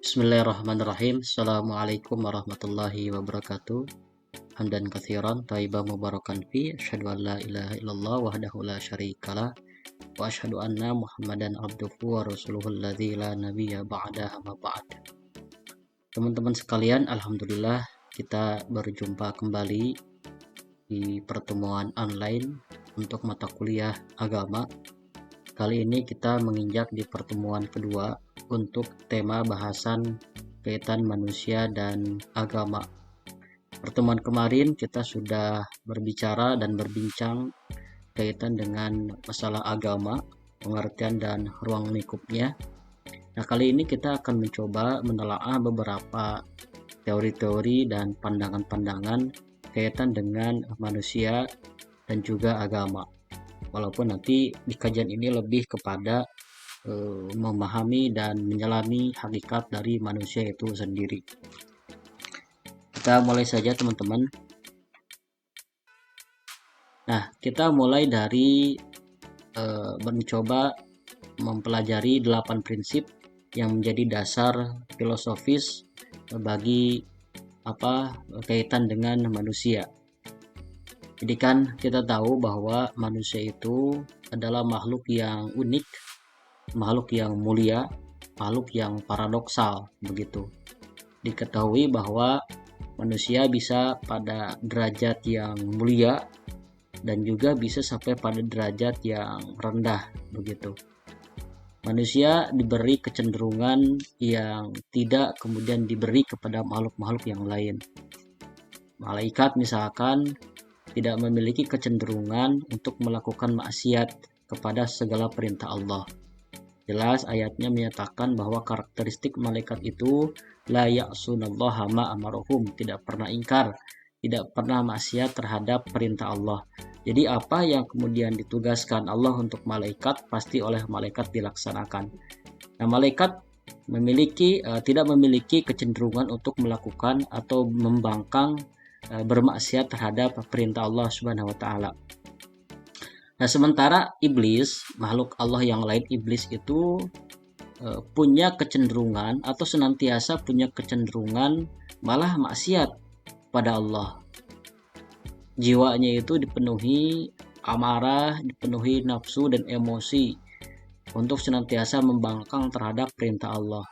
Bismillahirrahmanirrahim. Assalamualaikum warahmatullahi wabarakatuh. Hamdan katsiran thayyiban mubarakan fi asyhadu an la ilaha illallah wahdahu la syarikalah wa asyhadu anna Muhammadan abduhu wa rasuluhu alladzi la nabiyya ba'dahu ma ba'd. Teman-teman sekalian, alhamdulillah kita berjumpa kembali di pertemuan online untuk mata kuliah agama. Kali ini kita menginjak di pertemuan kedua untuk tema bahasan kaitan manusia dan agama. Pertemuan kemarin kita sudah berbicara dan berbincang kaitan dengan masalah agama, pengertian dan ruang lingkupnya. Nah, kali ini kita akan mencoba menelaah beberapa teori-teori dan pandangan-pandangan kaitan dengan manusia dan juga agama. Walaupun nanti di kajian ini lebih kepada memahami dan menyelami hakikat dari manusia itu sendiri. Kita mulai saja teman-teman. Nah, kita mulai dari mencoba mempelajari 8 prinsip yang menjadi dasar filosofis bagi kaitan dengan manusia. Jadi kan kita tahu bahwa manusia itu adalah makhluk yang unik, makhluk yang mulia, makhluk yang paradoksal begitu. Diketahui bahwa manusia bisa pada derajat yang mulia dan juga bisa sampai pada derajat yang rendah begitu. Manusia diberi kecenderungan yang tidak kemudian diberi kepada makhluk-makhluk yang lain. Malaikat misalkan tidak memiliki kecenderungan untuk melakukan maksiat kepada segala perintah Allah. Jelas ayatnya menyatakan bahwa karakteristik malaikat itu la ya'sunallaha ma amarohum, tidak pernah ingkar, tidak pernah maksiat terhadap perintah Allah. Jadi apa yang kemudian ditugaskan Allah untuk malaikat pasti oleh malaikat dilaksanakan. Nah, malaikat tidak memiliki kecenderungan untuk melakukan atau membangkang bermaksiat terhadap perintah Allah Subhanahu wa taala. Nah, sementara iblis, makhluk Allah yang lain, iblis itu punya kecenderungan atau senantiasa punya kecenderungan malah maksiat pada Allah. Jiwanya itu dipenuhi amarah, dipenuhi nafsu dan emosi untuk senantiasa membangkang terhadap perintah Allah.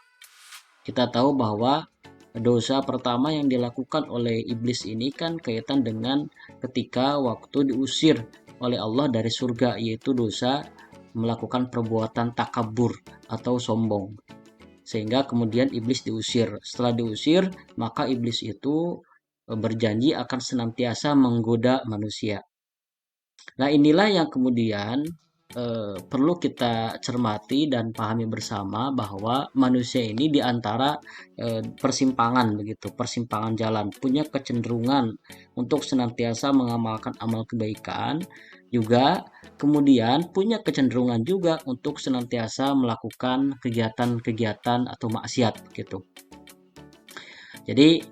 Kita tahu bahwa dosa pertama yang dilakukan oleh iblis ini kan kaitan dengan ketika waktu diusir oleh Allah dari surga, yaitu dosa melakukan perbuatan takabur atau sombong, sehingga kemudian iblis diusir. Setelah diusir, maka iblis itu berjanji akan senantiasa menggoda manusia. Nah, inilah yang kemudian perlu kita cermati dan pahami bersama bahwa manusia ini diantara persimpangan begitu, persimpangan jalan, punya kecenderungan untuk senantiasa mengamalkan amal kebaikan, juga kemudian punya kecenderungan juga untuk senantiasa melakukan kegiatan-kegiatan atau maksiat gitu. Jadi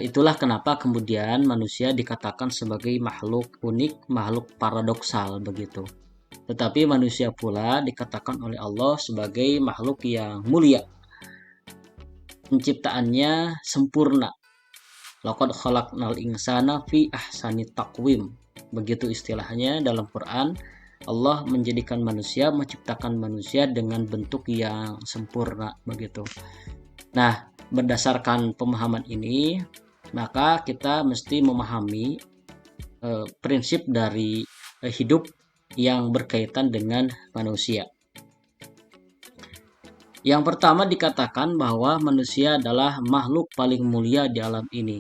itulah kenapa kemudian manusia dikatakan sebagai makhluk unik, makhluk paradoksal begitu. Tetapi manusia pula dikatakan oleh Allah sebagai makhluk yang mulia. Penciptaannya sempurna. Laqad khalaqnal insana fi ahsani taqwim. Begitu istilahnya dalam Quran. Allah menjadikan manusia, menciptakan manusia dengan bentuk yang sempurna begitu. Nah, berdasarkan pemahaman ini, maka kita mesti memahami prinsip dari hidup yang berkaitan dengan manusia. Yang pertama dikatakan bahwa manusia adalah makhluk paling mulia di alam ini.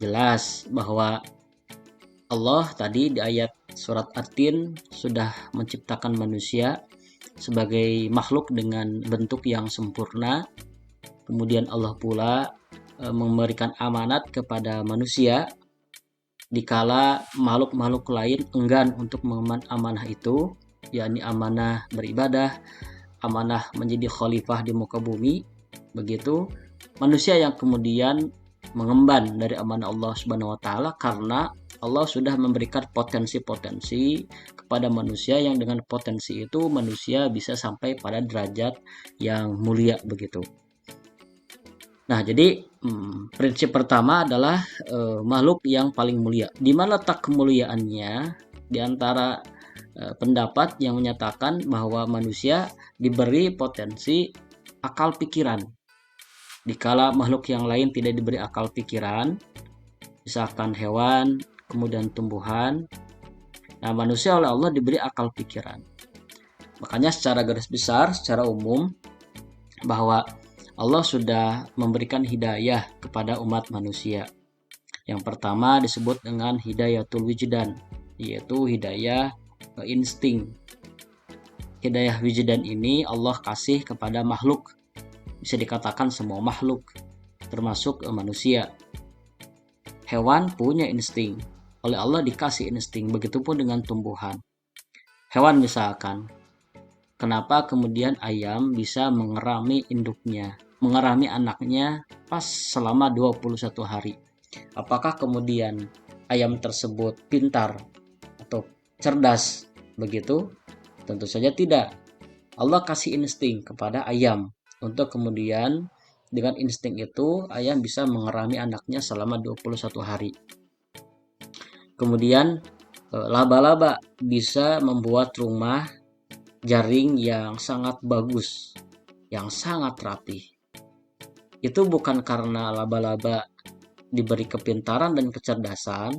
Jelas bahwa Allah tadi di ayat surat At-Tin sudah menciptakan manusia sebagai makhluk dengan bentuk yang sempurna. Kemudian Allah pula memberikan amanat kepada manusia dikala makhluk-makhluk lain enggan untuk mengemban amanah itu, yakni amanah beribadah, amanah menjadi khalifah di muka bumi, begitu. Manusia yang kemudian mengemban dari amanah Allah Subhanahu wa taala karena Allah sudah memberikan potensi-potensi kepada manusia yang dengan potensi itu manusia bisa sampai pada derajat yang mulia begitu. Nah, jadi prinsip pertama adalah makhluk yang paling mulia. Di mana letak kemuliaannya? Di antara pendapat yang menyatakan bahwa manusia diberi potensi akal pikiran. Dikala makhluk yang lain tidak diberi akal pikiran, misalkan hewan, kemudian tumbuhan. Nah, manusia oleh Allah diberi akal pikiran. Makanya secara garis besar, secara umum, bahwa Allah sudah memberikan hidayah kepada umat manusia. Yang pertama disebut dengan hidayatul wijdan, yaitu hidayah insting. Hidayah wijdan ini Allah kasih kepada makhluk, bisa dikatakan semua makhluk, termasuk manusia. Hewan punya insting, oleh Allah dikasih insting, begitupun dengan tumbuhan. Hewan misalkan, kenapa kemudian ayam bisa mengerami induknya, mengerami anaknya pas selama 21 hari? Apakah kemudian ayam tersebut pintar atau cerdas begitu? Tentu saja tidak. Allah kasih insting kepada ayam untuk kemudian dengan insting itu ayam bisa mengerami anaknya selama 21 hari. Kemudian laba-laba bisa membuat rumah jaring yang sangat bagus, yang sangat rapi. Itu bukan karena laba-laba diberi kepintaran dan kecerdasan,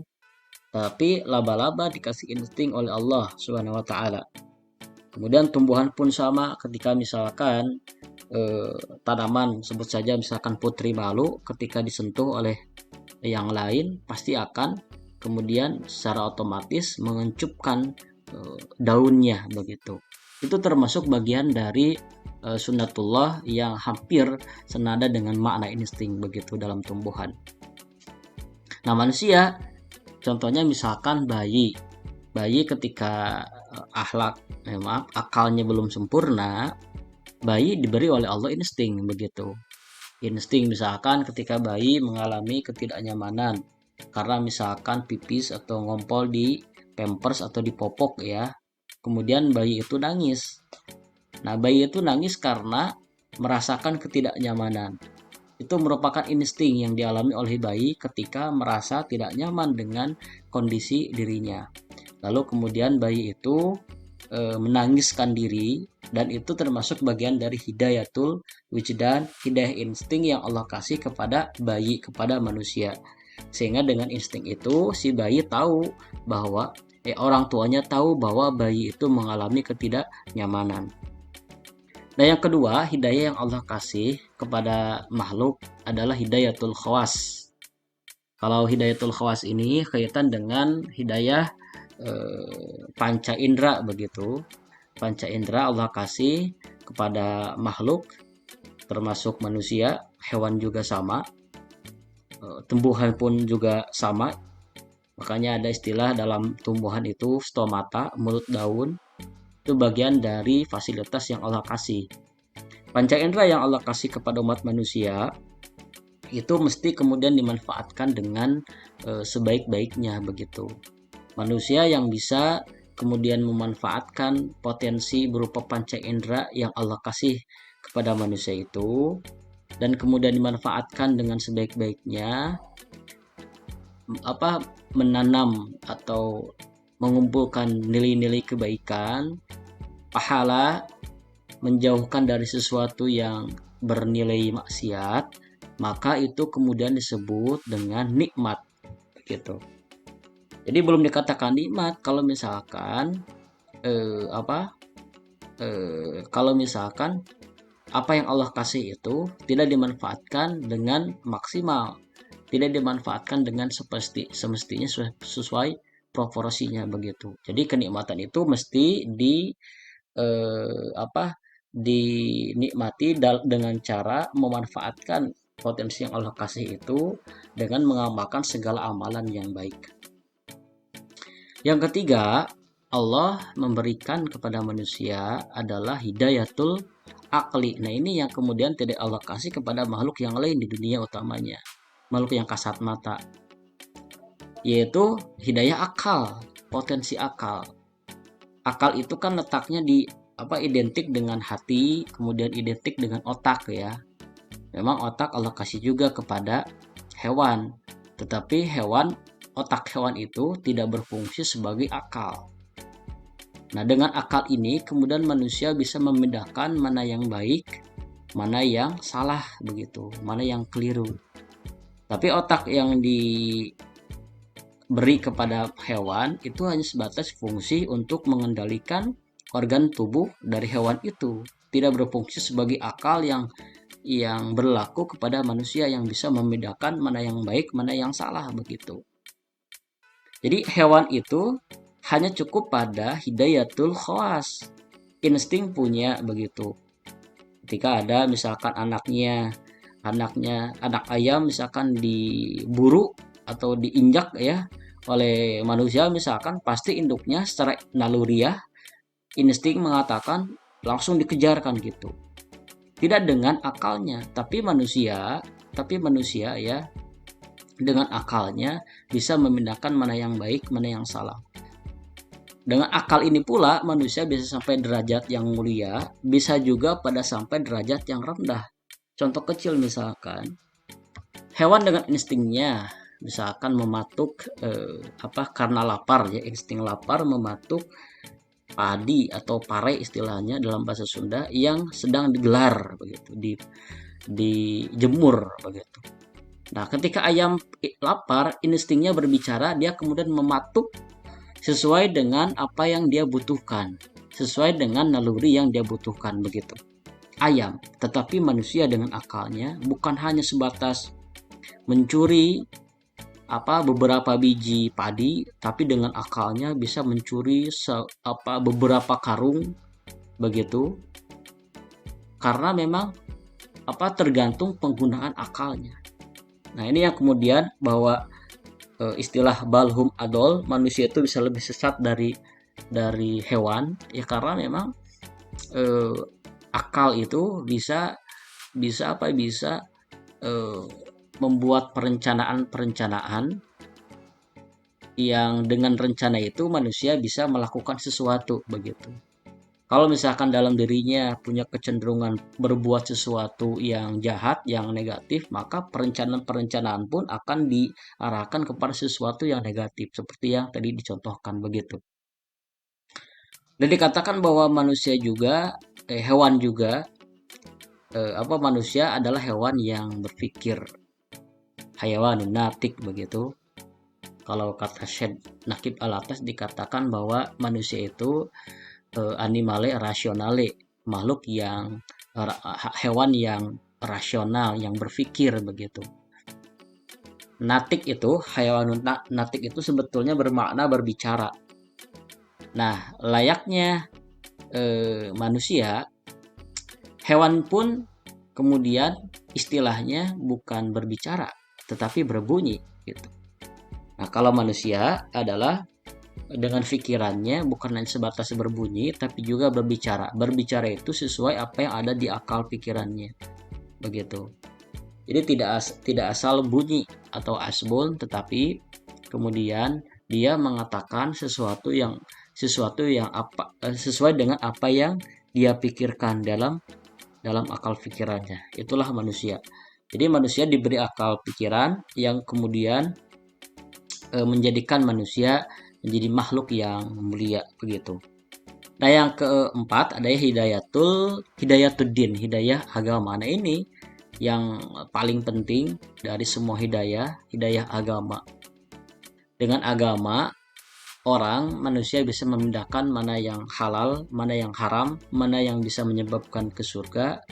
tapi laba-laba dikasih insting oleh Allah Subhanahu wa taala. Kemudian tumbuhan pun sama, ketika misalkan tanaman, sebut saja misalkan putri malu, ketika disentuh oleh yang lain pasti akan kemudian secara otomatis mengencupkan daunnya begitu. Itu termasuk bagian dari sunnatullah yang hampir senada dengan makna insting begitu dalam tumbuhan. Nah, manusia contohnya misalkan bayi ketika akalnya belum sempurna, bayi diberi oleh Allah insting begitu. Insting misalkan ketika bayi mengalami ketidaknyamanan karena misalkan pipis atau ngompol di pampers atau di popok ya, kemudian bayi itu nangis. Nah, bayi itu nangis karena merasakan ketidaknyamanan. Itu merupakan insting yang dialami oleh bayi ketika merasa tidak nyaman dengan kondisi dirinya. Lalu kemudian bayi itu menangiskan diri, dan itu termasuk bagian dari hidayatul wijdan, hidayah insting yang Allah kasih kepada bayi, kepada manusia. Sehingga dengan insting itu si bayi tahu bahwa orang tuanya tahu bahwa bayi itu mengalami ketidaknyamanan. Nah, yang kedua, hidayah yang Allah kasih kepada makhluk adalah hidayatul khawas. Kalau hidayatul khawas ini kaitan dengan hidayah panca indera begitu. Panca indera Allah kasih kepada makhluk, termasuk manusia, hewan juga sama, tumbuhan pun juga sama. Makanya ada istilah dalam tumbuhan itu stomata, mulut daun. Itu bagian dari fasilitas yang Allah kasih. Panca indera yang Allah kasih kepada umat manusia itu mesti kemudian dimanfaatkan dengan sebaik-baiknya begitu. Manusia yang bisa kemudian memanfaatkan potensi berupa panca indera yang Allah kasih kepada manusia itu, dan kemudian dimanfaatkan dengan sebaik-baiknya, menanam atau mengumpulkan nilai-nilai kebaikan, pahala, menjauhkan dari sesuatu yang bernilai maksiat, maka itu kemudian disebut dengan nikmat gitu. Jadi belum dikatakan nikmat kalau misalkan kalau misalkan apa yang Allah kasih itu tidak dimanfaatkan dengan maksimal, tidak dimanfaatkan dengan semestinya sesuai proporsinya begitu. Jadi kenikmatan itu mesti dinikmati dengan cara memanfaatkan potensi yang Allah kasih itu dengan mengamalkan segala amalan yang baik. Yang ketiga, Allah memberikan kepada manusia adalah hidayatul akli. Nah, ini yang kemudian tidak Allah kasih kepada makhluk yang lain di dunia utamanya, makhluk yang kasat mata, yaitu hidayah akal, potensi akal. Akal itu kan letaknya di identik dengan hati, kemudian identik dengan otak ya. Memang otak Allah kasih juga kepada hewan, tetapi otak hewan itu tidak berfungsi sebagai akal. Nah, dengan akal ini kemudian manusia bisa membedakan mana yang baik, mana yang salah begitu, mana yang keliru. Tapi otak yang diberi kepada hewan itu hanya sebatas fungsi untuk mengendalikan organ tubuh dari hewan itu, tidak berfungsi sebagai akal yang berlaku kepada manusia yang bisa membedakan mana yang baik, mana yang salah begitu. Jadi hewan itu hanya cukup pada hidayatul khawas, insting punya begitu. Ketika ada misalkan anak ayam misalkan diburu atau diinjak ya oleh manusia, misalkan pasti induknya secara naluriah insting mengatakan langsung dikejarkan gitu. Tidak dengan akalnya, tapi manusia ya dengan akalnya bisa membedakan mana yang baik, mana yang salah. Dengan akal ini pula manusia bisa sampai derajat yang mulia, bisa juga pada sampai derajat yang rendah. Contoh kecil misalkan, hewan dengan instingnya misalkan mematuk karena lapar ya, insting lapar mematuk padi atau pare istilahnya dalam bahasa Sunda yang sedang digelar begitu, dijemur begitu. Nah, ketika ayam lapar, instingnya berbicara, dia kemudian mematuk sesuai dengan apa yang dia butuhkan, sesuai dengan naluri yang dia butuhkan begitu. Ayam, tetapi manusia dengan akalnya bukan hanya sebatas mencuri beberapa biji padi, tapi dengan akalnya bisa mencuri beberapa karung begitu. Karena memang tergantung penggunaan akalnya. Nah, ini yang kemudian bahwa istilah balhum adol, manusia itu bisa lebih sesat dari hewan ya, karena memang akal itu bisa membuat perencanaan yang dengan rencana itu manusia bisa melakukan sesuatu begitu. Kalau misalkan dalam dirinya punya kecenderungan berbuat sesuatu yang jahat, yang negatif, maka perencanaan pun akan diarahkan kepada sesuatu yang negatif, seperti yang tadi dicontohkan begitu. Dan dikatakan bahwa manusia juga, hewan juga, manusia adalah hewan yang berpikir, hayawanun natik begitu. Kalau kata Syed Nakib Alatas dikatakan bahwa manusia itu animale rasionale, makhluk yang hewan yang rasional, yang berpikir begitu. Natik itu, hayawanun natik itu sebetulnya bermakna berbicara. Nah, layaknya manusia, hewan pun kemudian istilahnya bukan berbicara, tetapi berbunyi gitu. Nah, kalau manusia adalah dengan pikirannya bukan hanya sebatas berbunyi, tapi juga berbicara. Berbicara itu sesuai apa yang ada di akal pikirannya, begitu. Jadi tidak asal bunyi atau asbun, tetapi kemudian dia mengatakan sesuatu yang sesuai dengan apa yang dia pikirkan dalam akal pikirannya. Itulah manusia. Jadi manusia diberi akal pikiran yang kemudian menjadikan manusia menjadi makhluk yang mulia begitu. Nah, yang keempat ada hidayatuddin, hidayah agama. Nah, ini yang paling penting dari semua hidayah agama. Dengan agama, manusia bisa membedakan mana yang halal, mana yang haram, mana yang bisa menyebabkan ke surga,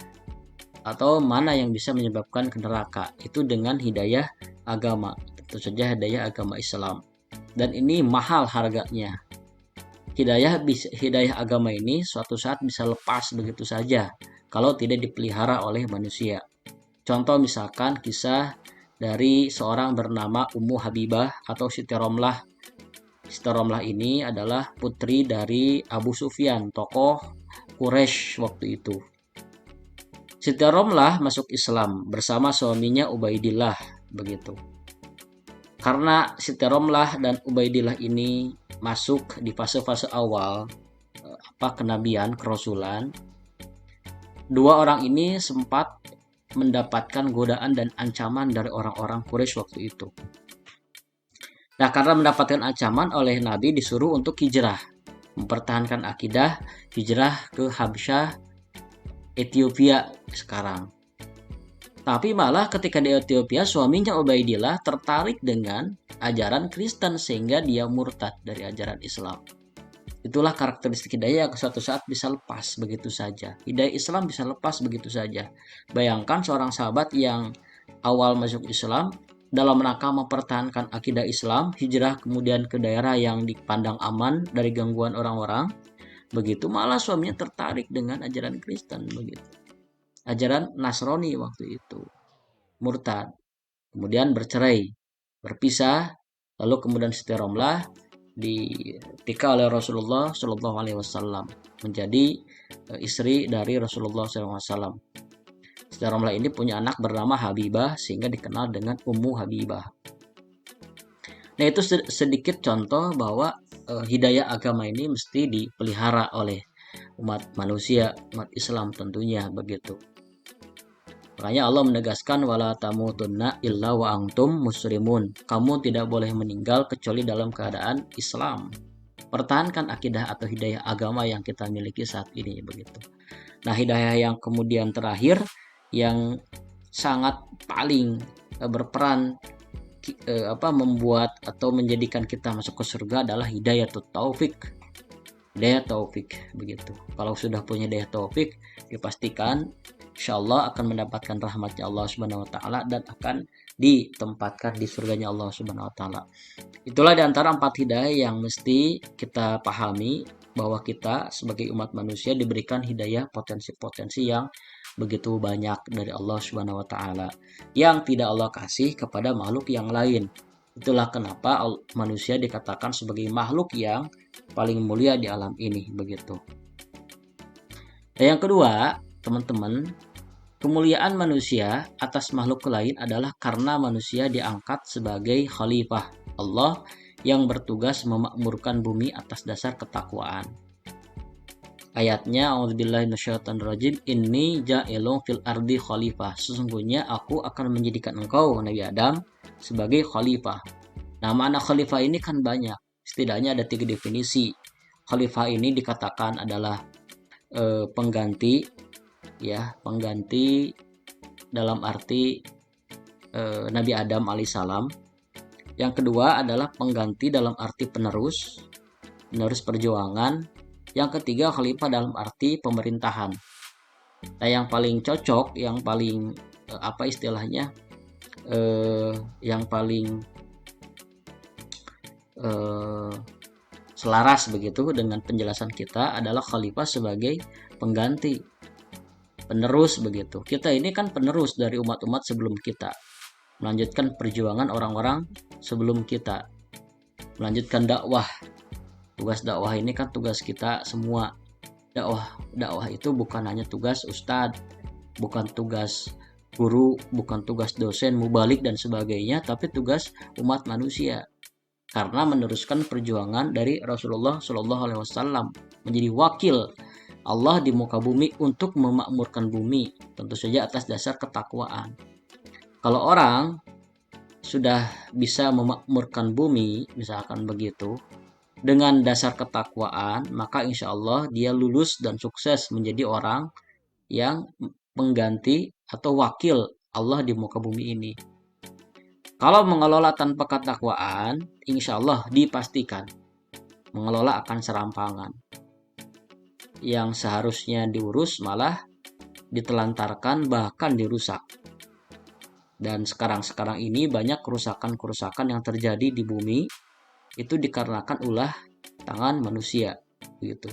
atau mana yang bisa menyebabkan ke neraka. Itu dengan hidayah agama. Tentu saja hidayah agama Islam. Dan ini mahal harganya. Hidayah agama ini suatu saat bisa lepas begitu saja kalau tidak dipelihara oleh manusia. Contoh misalkan kisah dari seorang bernama Ummu Habibah atau Siti Romlah. Siti Romlah ini adalah putri dari Abu Sufyan, tokoh Quraisy waktu itu. Siti Romlah masuk Islam bersama suaminya Ubaidillah begitu. Karena Siti Romlah dan Ubaidillah ini masuk di fase-fase awal kenabian, kerasulan, dua orang ini sempat mendapatkan godaan dan ancaman dari orang-orang Quraisy waktu itu. Nah, karena mendapatkan ancaman oleh Nabi disuruh untuk hijrah, mempertahankan akidah, hijrah ke Habsyah, Ethiopia sekarang. Tapi malah ketika di Ethiopia, suaminya Ubaidillah tertarik dengan ajaran Kristen sehingga dia murtad dari ajaran Islam. Itulah karakteristik hidayah yang suatu saat bisa lepas begitu saja. Hidayah Islam bisa lepas begitu saja. Bayangkan seorang sahabat yang awal masuk Islam dalam rangka mempertahankan akidah Islam, hijrah kemudian ke daerah yang dipandang aman dari gangguan orang-orang, begitu malah suaminya tertarik dengan ajaran Kristen begitu. Ajaran Nasrani waktu itu. Murtad. Kemudian bercerai, berpisah, lalu kemudian istiqomah ditikah oleh Rasulullah Shallallahu Alaihi Wasallam menjadi istri dari Rasulullah SAW. Secara Ramlah ini punya anak bernama Habibah sehingga dikenal dengan Ummu Habibah. Nah, itu sedikit contoh bahwa hidayah agama ini mesti dipelihara oleh umat manusia, umat Islam tentunya begitu. Makanya Allah menegaskan wala tamutunna illa wa antum muslimun. Kamu tidak boleh meninggal kecuali dalam keadaan Islam. Pertahankan akidah atau hidayah agama yang kita miliki saat ini begitu. Nah, hidayah yang kemudian terakhir yang sangat paling berperan membuat atau menjadikan kita masuk ke surga adalah hidayah taufik. Hidayah taufik begitu. Kalau sudah punya hidayah taufik, dipastikan insyaallah akan mendapatkan rahmatnya Allah Subhanahu wa taala dan akan ditempatkan di surganya Allah Subhanahu wa taala. Itulah di antara 4 hidayah yang mesti kita pahami bahwa kita sebagai umat manusia diberikan hidayah potensi-potensi yang begitu banyak dari Allah Subhanahu wa taala yang tidak Allah kasih kepada makhluk yang lain. Itulah kenapa manusia dikatakan sebagai makhluk yang paling mulia di alam ini begitu. Dan yang kedua, teman-teman, kemuliaan manusia atas makhluk lain adalah karena manusia diangkat sebagai khalifah Allah yang bertugas memakmurkan bumi atas dasar ketakwaan. Ayatnya, a'udzubillahi minasyaitonirrajim, inni ja'ilun fil ardi khalifah. Sesungguhnya aku akan menjadikan engkau Nabi Adam sebagai khalifah. Nah, makna khalifah ini kan banyak. Setidaknya ada 3 definisi. Khalifah ini dikatakan adalah pengganti, ya, pengganti dalam arti Nabi Adam alaihissalam. Yang kedua adalah pengganti dalam arti penerus perjuangan. Yang ketiga khalifah dalam arti pemerintahan. Nah, yang paling cocok, yang paling yang paling selaras begitu dengan penjelasan kita adalah khalifah sebagai pengganti, penerus begitu. Kita ini kan penerus dari umat-umat sebelum kita, melanjutkan perjuangan orang-orang sebelum kita, melanjutkan dakwah. Tugas dakwah ini kan tugas kita semua. Dakwah itu bukan hanya tugas ustadz, bukan tugas guru, bukan tugas dosen, mubalik dan sebagainya, tapi tugas umat manusia. Karena meneruskan perjuangan dari Rasulullah Shallallahu Alaihi Wasallam, menjadi wakil Allah di muka bumi untuk memakmurkan bumi, tentu saja atas dasar ketakwaan. Kalau orang sudah bisa memakmurkan bumi, misalkan begitu, dengan dasar ketakwaan, maka insya Allah dia lulus dan sukses menjadi orang yang mengganti atau wakil Allah di muka bumi ini. Kalau mengelola tanpa ketakwaan, insya Allah dipastikan mengelola akan serampangan. Yang seharusnya diurus malah ditelantarkan, bahkan dirusak. Dan sekarang ini banyak kerusakan-kerusakan yang terjadi di bumi itu dikarenakan ulah tangan manusia begitu.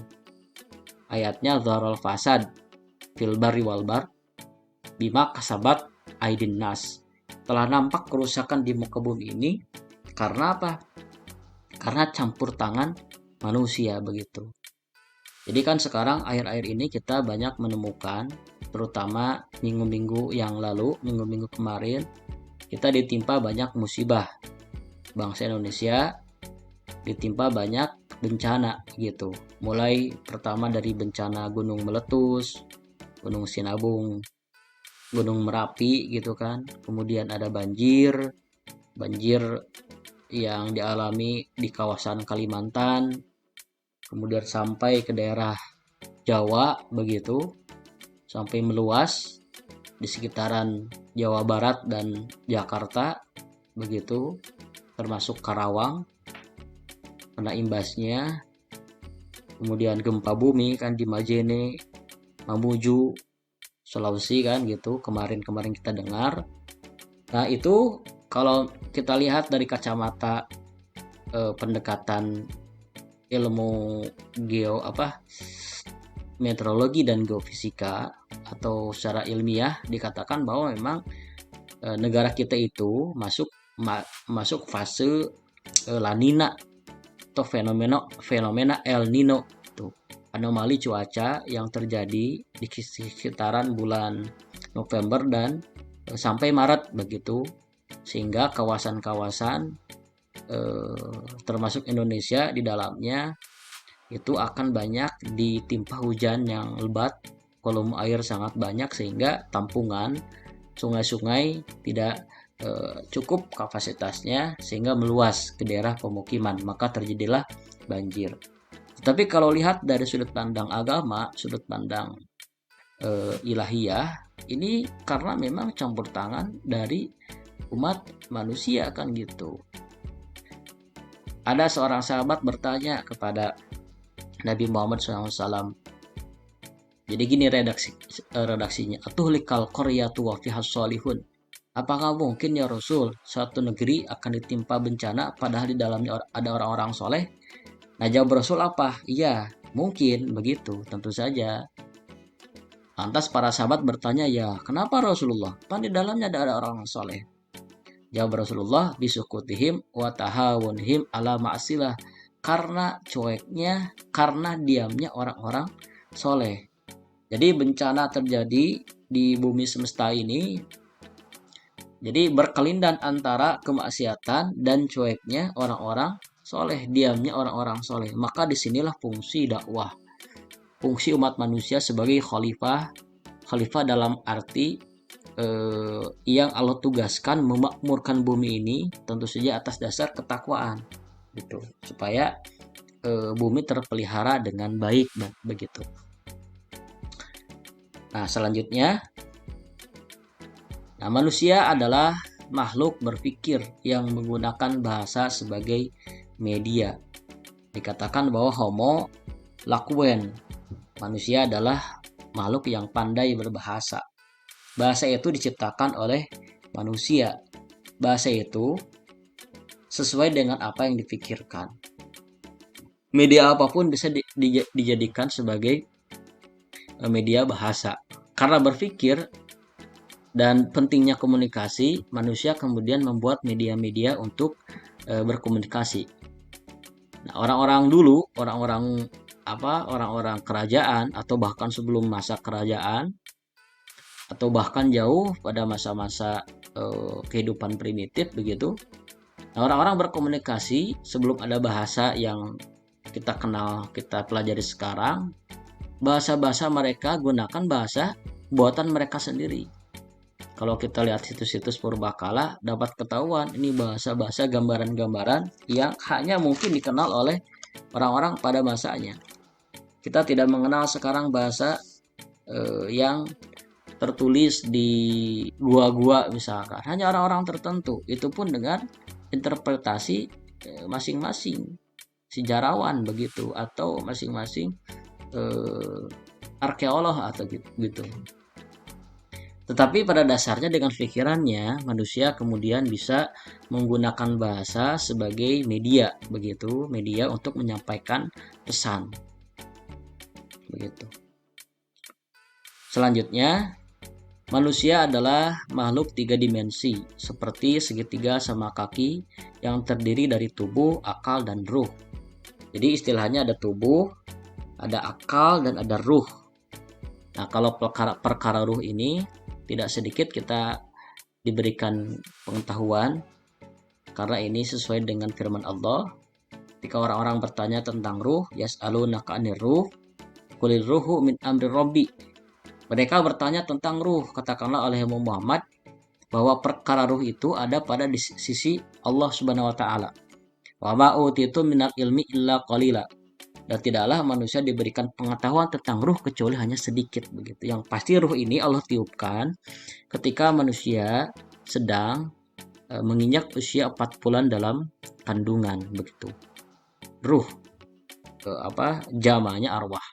Ayatnya zaharal fasad fil barri wal bar bima kasabat aidin nas. Telah nampak kerusakan di muka bumi ini karena apa? Karena campur tangan manusia begitu. Jadi kan sekarang akhir-akhir ini kita banyak menemukan, terutama minggu-minggu yang lalu, minggu-minggu kemarin, kita ditimpa banyak musibah. Bangsa Indonesia ditimpa banyak bencana gitu. Mulai pertama dari bencana gunung meletus, gunung Sinabung. Gunung Merapi gitu kan. Kemudian ada banjir yang dialami di kawasan Kalimantan, kemudian sampai ke daerah Jawa begitu, sampai meluas di sekitaran Jawa Barat dan Jakarta begitu, termasuk Karawang kena imbasnya. Kemudian gempa bumi kan di Majene, Mamuju, Sulawesi kan gitu, kemarin kita dengar. Nah itu kalau kita lihat dari kacamata pendekatan ilmu meteorologi dan geofisika, atau secara ilmiah dikatakan bahwa memang negara kita itu masuk fase La Nina atau fenomena El Nino, tuh anomali cuaca yang terjadi di sekitaran bulan November dan sampai Maret begitu, sehingga kawasan-kawasan termasuk Indonesia di dalamnya itu akan banyak ditimpa hujan yang lebat, volume air sangat banyak sehingga tampungan sungai-sungai tidak cukup kapasitasnya sehingga meluas ke daerah pemukiman, maka terjadilah banjir. Tapi kalau lihat dari sudut pandang agama, sudut pandang ilahiyah, ini karena memang campur tangan dari umat manusia kan gitu. Ada seorang sahabat bertanya kepada Nabi Muhammad SAW. Jadi gini redaksinya. Atuhlikal qaryatu wa fiha sholihun. Apakah mungkin ya Rasul, suatu negeri akan ditimpa bencana padahal di dalamnya ada orang-orang soleh? Nah jawab Rasul apa? Iya, mungkin begitu, tentu saja. Lantas para sahabat bertanya, ya kenapa Rasulullah? Kan di dalamnya ada orang soleh. Jawab Rasulullah, bisukutihim wa tahawunihim ala ma'asilah. Karena cueknya, karena diamnya orang-orang soleh. Jadi bencana terjadi di bumi semesta ini, jadi berkelindan antara kemaksiatan dan cueknya orang-orang soleh, diamnya orang-orang soleh. Maka disinilah fungsi dakwah, fungsi umat manusia sebagai khalifah dalam arti yang Allah tugaskan memakmurkan bumi ini tentu saja atas dasar ketakwaan gitu, supaya bumi terpelihara dengan baik begitu. Nah selanjutnya, manusia adalah makhluk berpikir yang menggunakan bahasa sebagai media. Dikatakan bahwa homo lakuen, manusia adalah makhluk yang pandai berbahasa. Bahasa itu diciptakan oleh manusia. Bahasa itu sesuai dengan apa yang dipikirkan. Media apapun bisa dijadikan sebagai media bahasa. Karena berpikir dan pentingnya komunikasi, manusia kemudian membuat media-media untuk berkomunikasi. Nah, orang-orang dulu, orang-orang kerajaan atau bahkan sebelum masa kerajaan atau bahkan jauh pada masa-masa kehidupan primitif begitu. Nah, orang-orang berkomunikasi sebelum ada bahasa yang kita kenal, kita pelajari sekarang. Bahasa-bahasa mereka gunakan bahasa buatan mereka sendiri. Kalau kita lihat situs-situs purbakala, dapat ketahuan ini bahasa-bahasa gambaran-gambaran yang hanya mungkin dikenal oleh orang-orang pada masanya. Kita tidak mengenal sekarang bahasa yang tertulis di gua-gua misalkan, hanya orang-orang tertentu, itu pun dengan interpretasi masing-masing sejarawan begitu, atau masing-masing arkeolog atau gitu. Tetapi pada dasarnya dengan pikirannya manusia kemudian bisa menggunakan bahasa sebagai media begitu, media untuk menyampaikan pesan begitu. Selanjutnya, manusia adalah makhluk 3 dimensi seperti segitiga sama kaki yang terdiri dari tubuh, akal, dan ruh. Jadi istilahnya ada tubuh, ada akal, dan ada ruh. Nah kalau perkara ruh ini tidak sedikit kita diberikan pengetahuan, karena ini sesuai dengan firman Allah. Ketika orang-orang bertanya tentang ruh, yas'alunaka 'anir ruh, qulir ruhu min amri rabbi. Mereka bertanya tentang ruh, katakanlah oleh Muhammad bahwa perkara ruh itu ada pada di sisi Allah Subhanahu wa taala. Wa ma utitu minal ilmi illa qalila. Dan tidaklah manusia diberikan pengetahuan tentang ruh kecuali hanya sedikit begitu. Yang pasti ruh ini Allah tiupkan ketika manusia sedang menginjak usia 4 bulan dalam kandungan begitu. Ruh jamanya arwah.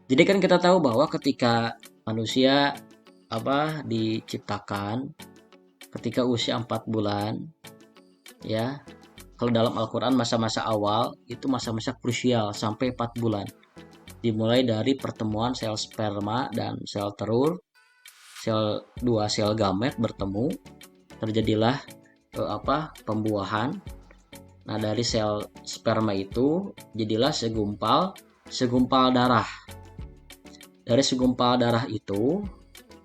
Jadi kan kita tahu bahwa ketika manusia diciptakan ketika usia 4 bulan, ya, kalau dalam Al-Quran masa-masa awal itu masa-masa krusial sampai 4 bulan, dimulai dari pertemuan sel sperma dan sel telur, dua sel gamet bertemu, terjadilah pembuahan. Nah, dari sel sperma itu jadilah segumpal darah. Dari segumpal darah itu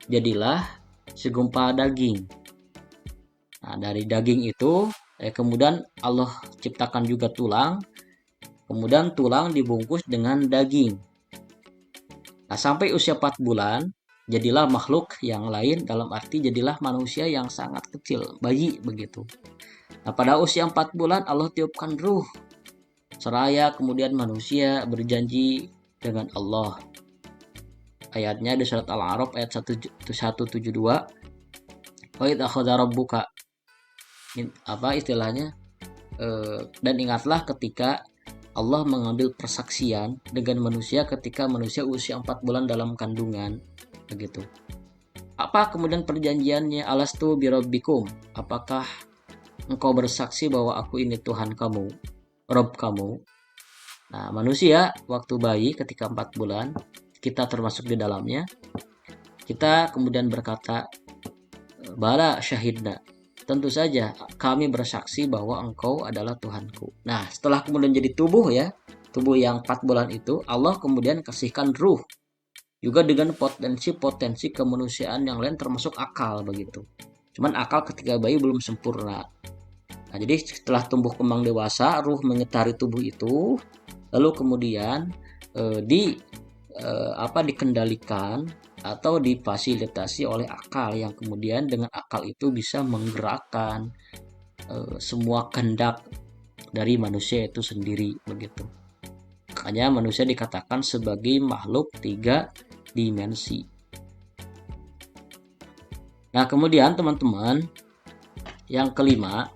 jadilah segumpal daging. Nah, dari daging itu kemudian Allah ciptakan juga tulang. Kemudian tulang dibungkus dengan daging. Nah, sampai usia 4 bulan jadilah makhluk yang lain, dalam arti jadilah manusia yang sangat kecil, bayi begitu. Nah, pada usia 4 bulan Allah tiupkan ruh. Seraya kemudian manusia berjanji dengan Allah. Ayatnya di surat Al-A'raf ayat 172. Wa idz akhadha rabbuka, istilahnya, dan ingatlah ketika Allah mengambil persaksian dengan manusia ketika manusia usia 4 bulan dalam kandungan begitu. Apa kemudian perjanjiannya? Alastu birabbikum, apakah engkau bersaksi bahwa aku ini Tuhan kamu, Rob kamu? Nah, manusia waktu bayi ketika 4 bulan, kita termasuk di dalamnya, kita kemudian berkata, bala syahidna, tentu saja kami bersaksi bahwa engkau adalah Tuhanku. Nah, setelah kemudian jadi tubuh yang 4 bulan itu, Allah kemudian kasihkan ruh juga dengan potensi kemanusiaan yang lain termasuk akal begitu. Cuman akal ketika bayi belum sempurna. Nah, jadi setelah tumbuh kembang dewasa, ruh mengitari tubuh itu, lalu kemudian dikendalikan atau difasilitasi oleh akal yang kemudian dengan akal itu bisa menggerakkan semua kehendak dari manusia itu sendiri begitu. Makanya manusia dikatakan sebagai makhluk 3 dimensi. Nah, kemudian teman-teman, yang kelima,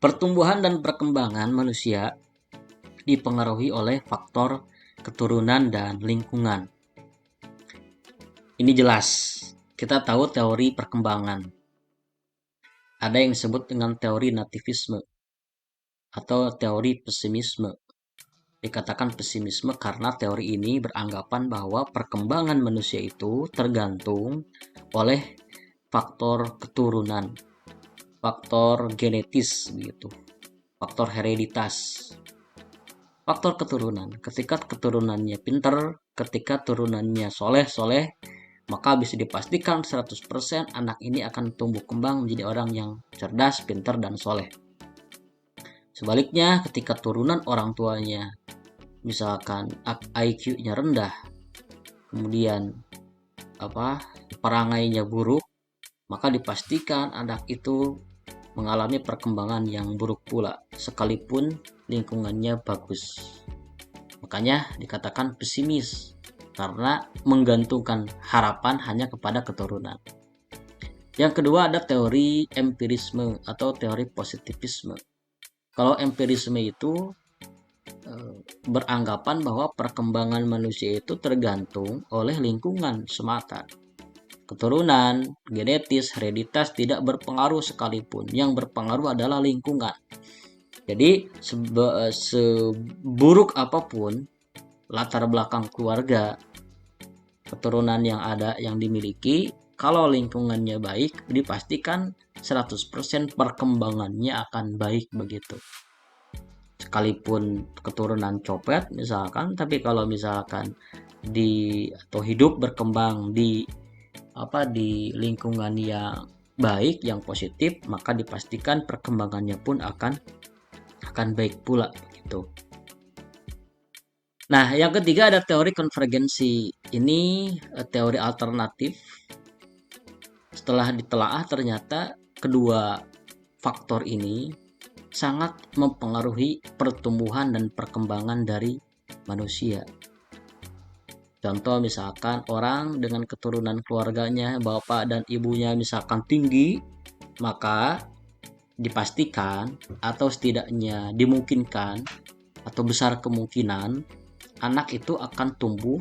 pertumbuhan dan perkembangan manusia dipengaruhi oleh faktor keturunan dan lingkungan. Ini jelas. Kita tahu teori perkembangan. Ada yang disebut dengan teori nativisme atau teori pesimisme. Dikatakan pesimisme karena teori ini beranggapan bahwa perkembangan manusia itu tergantung oleh faktor keturunan, faktor genetis begitu, faktor hereditas, faktor keturunan. Ketika keturunannya pintar, ketika turunannya soleh, maka bisa dipastikan 100% anak ini akan tumbuh kembang menjadi orang yang cerdas, pintar, dan soleh. Sebaliknya, ketika turunan orang tuanya misalkan IQ-nya rendah, kemudian perangainya buruk, maka dipastikan anak itu mengalami perkembangan yang buruk pula, sekalipun lingkungannya bagus. Makanya dikatakan pesimis, karena menggantungkan harapan hanya kepada keturunan. Yang kedua ada teori empirisme atau teori positivisme. Kalau empirisme itu beranggapan bahwa perkembangan manusia itu tergantung oleh lingkungan semata. Keturunan, genetis, hereditas tidak berpengaruh sekalipun. Yang berpengaruh adalah lingkungan. Jadi seburuk apapun latar belakang keluarga, keturunan yang ada yang dimiliki, kalau lingkungannya baik, dipastikan 100% perkembangannya akan baik begitu. Sekalipun keturunan copet misalkan, tapi kalau misalkan hidup berkembang di lingkungan yang baik, yang positif, maka dipastikan perkembangannya pun akan baik pula begitu. Nah, yang ketiga ada teori konvergensi. Ini teori alternatif. Setelah ditelaah ternyata kedua faktor ini sangat mempengaruhi pertumbuhan dan perkembangan dari manusia. Contoh misalkan orang dengan keturunan keluarganya, bapak dan ibunya misalkan tinggi, maka dipastikan atau setidaknya dimungkinkan atau besar kemungkinan anak itu akan tumbuh,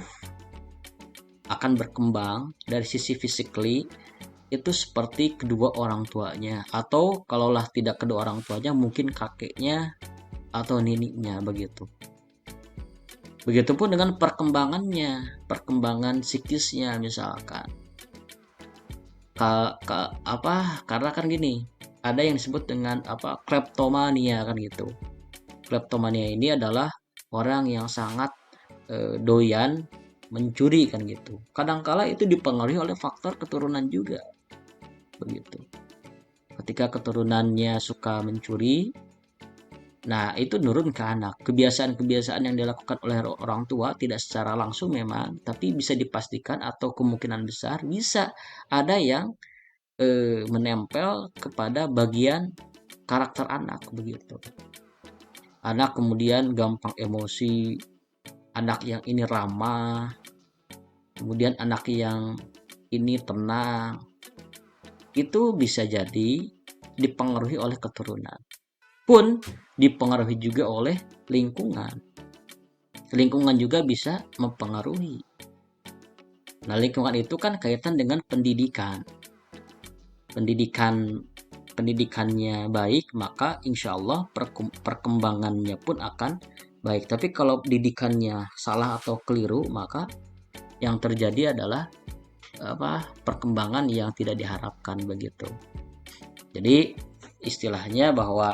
akan berkembang dari sisi physically itu seperti kedua orang tuanya, atau kalaulah tidak kedua orang tuanya mungkin kakeknya atau neneknya begitu. Begitupun dengan perkembangannya, perkembangan psikisnya misalkan. Karena kan gini, ada yang disebut dengan kleptomania kan gitu. Kleptomania ini adalah orang yang sangat doyan mencuri kan gitu. Kadangkala itu dipengaruhi oleh faktor keturunan juga. Begitu. Ketika keturunannya suka mencuri, nah itu nurun ke anak. Kebiasaan-kebiasaan yang dilakukan oleh orang tua tidak secara langsung memang, tapi bisa dipastikan atau kemungkinan besar bisa ada yang menempel kepada bagian karakter anak begitu. Anak kemudian gampang emosi, anak yang ini ramah, kemudian anak yang ini tenang. Itu bisa jadi dipengaruhi oleh keturunan. Pun dipengaruhi juga oleh lingkungan. Lingkungan juga bisa mempengaruhi. Nah, lingkungan itu kan kaitan dengan pendidikan. Pendidikannya baik, maka insya Allah perkembangannya pun akan baik. Tapi kalau didikannya salah atau keliru, maka yang terjadi adalah perkembangan yang tidak diharapkan begitu. Jadi istilahnya bahwa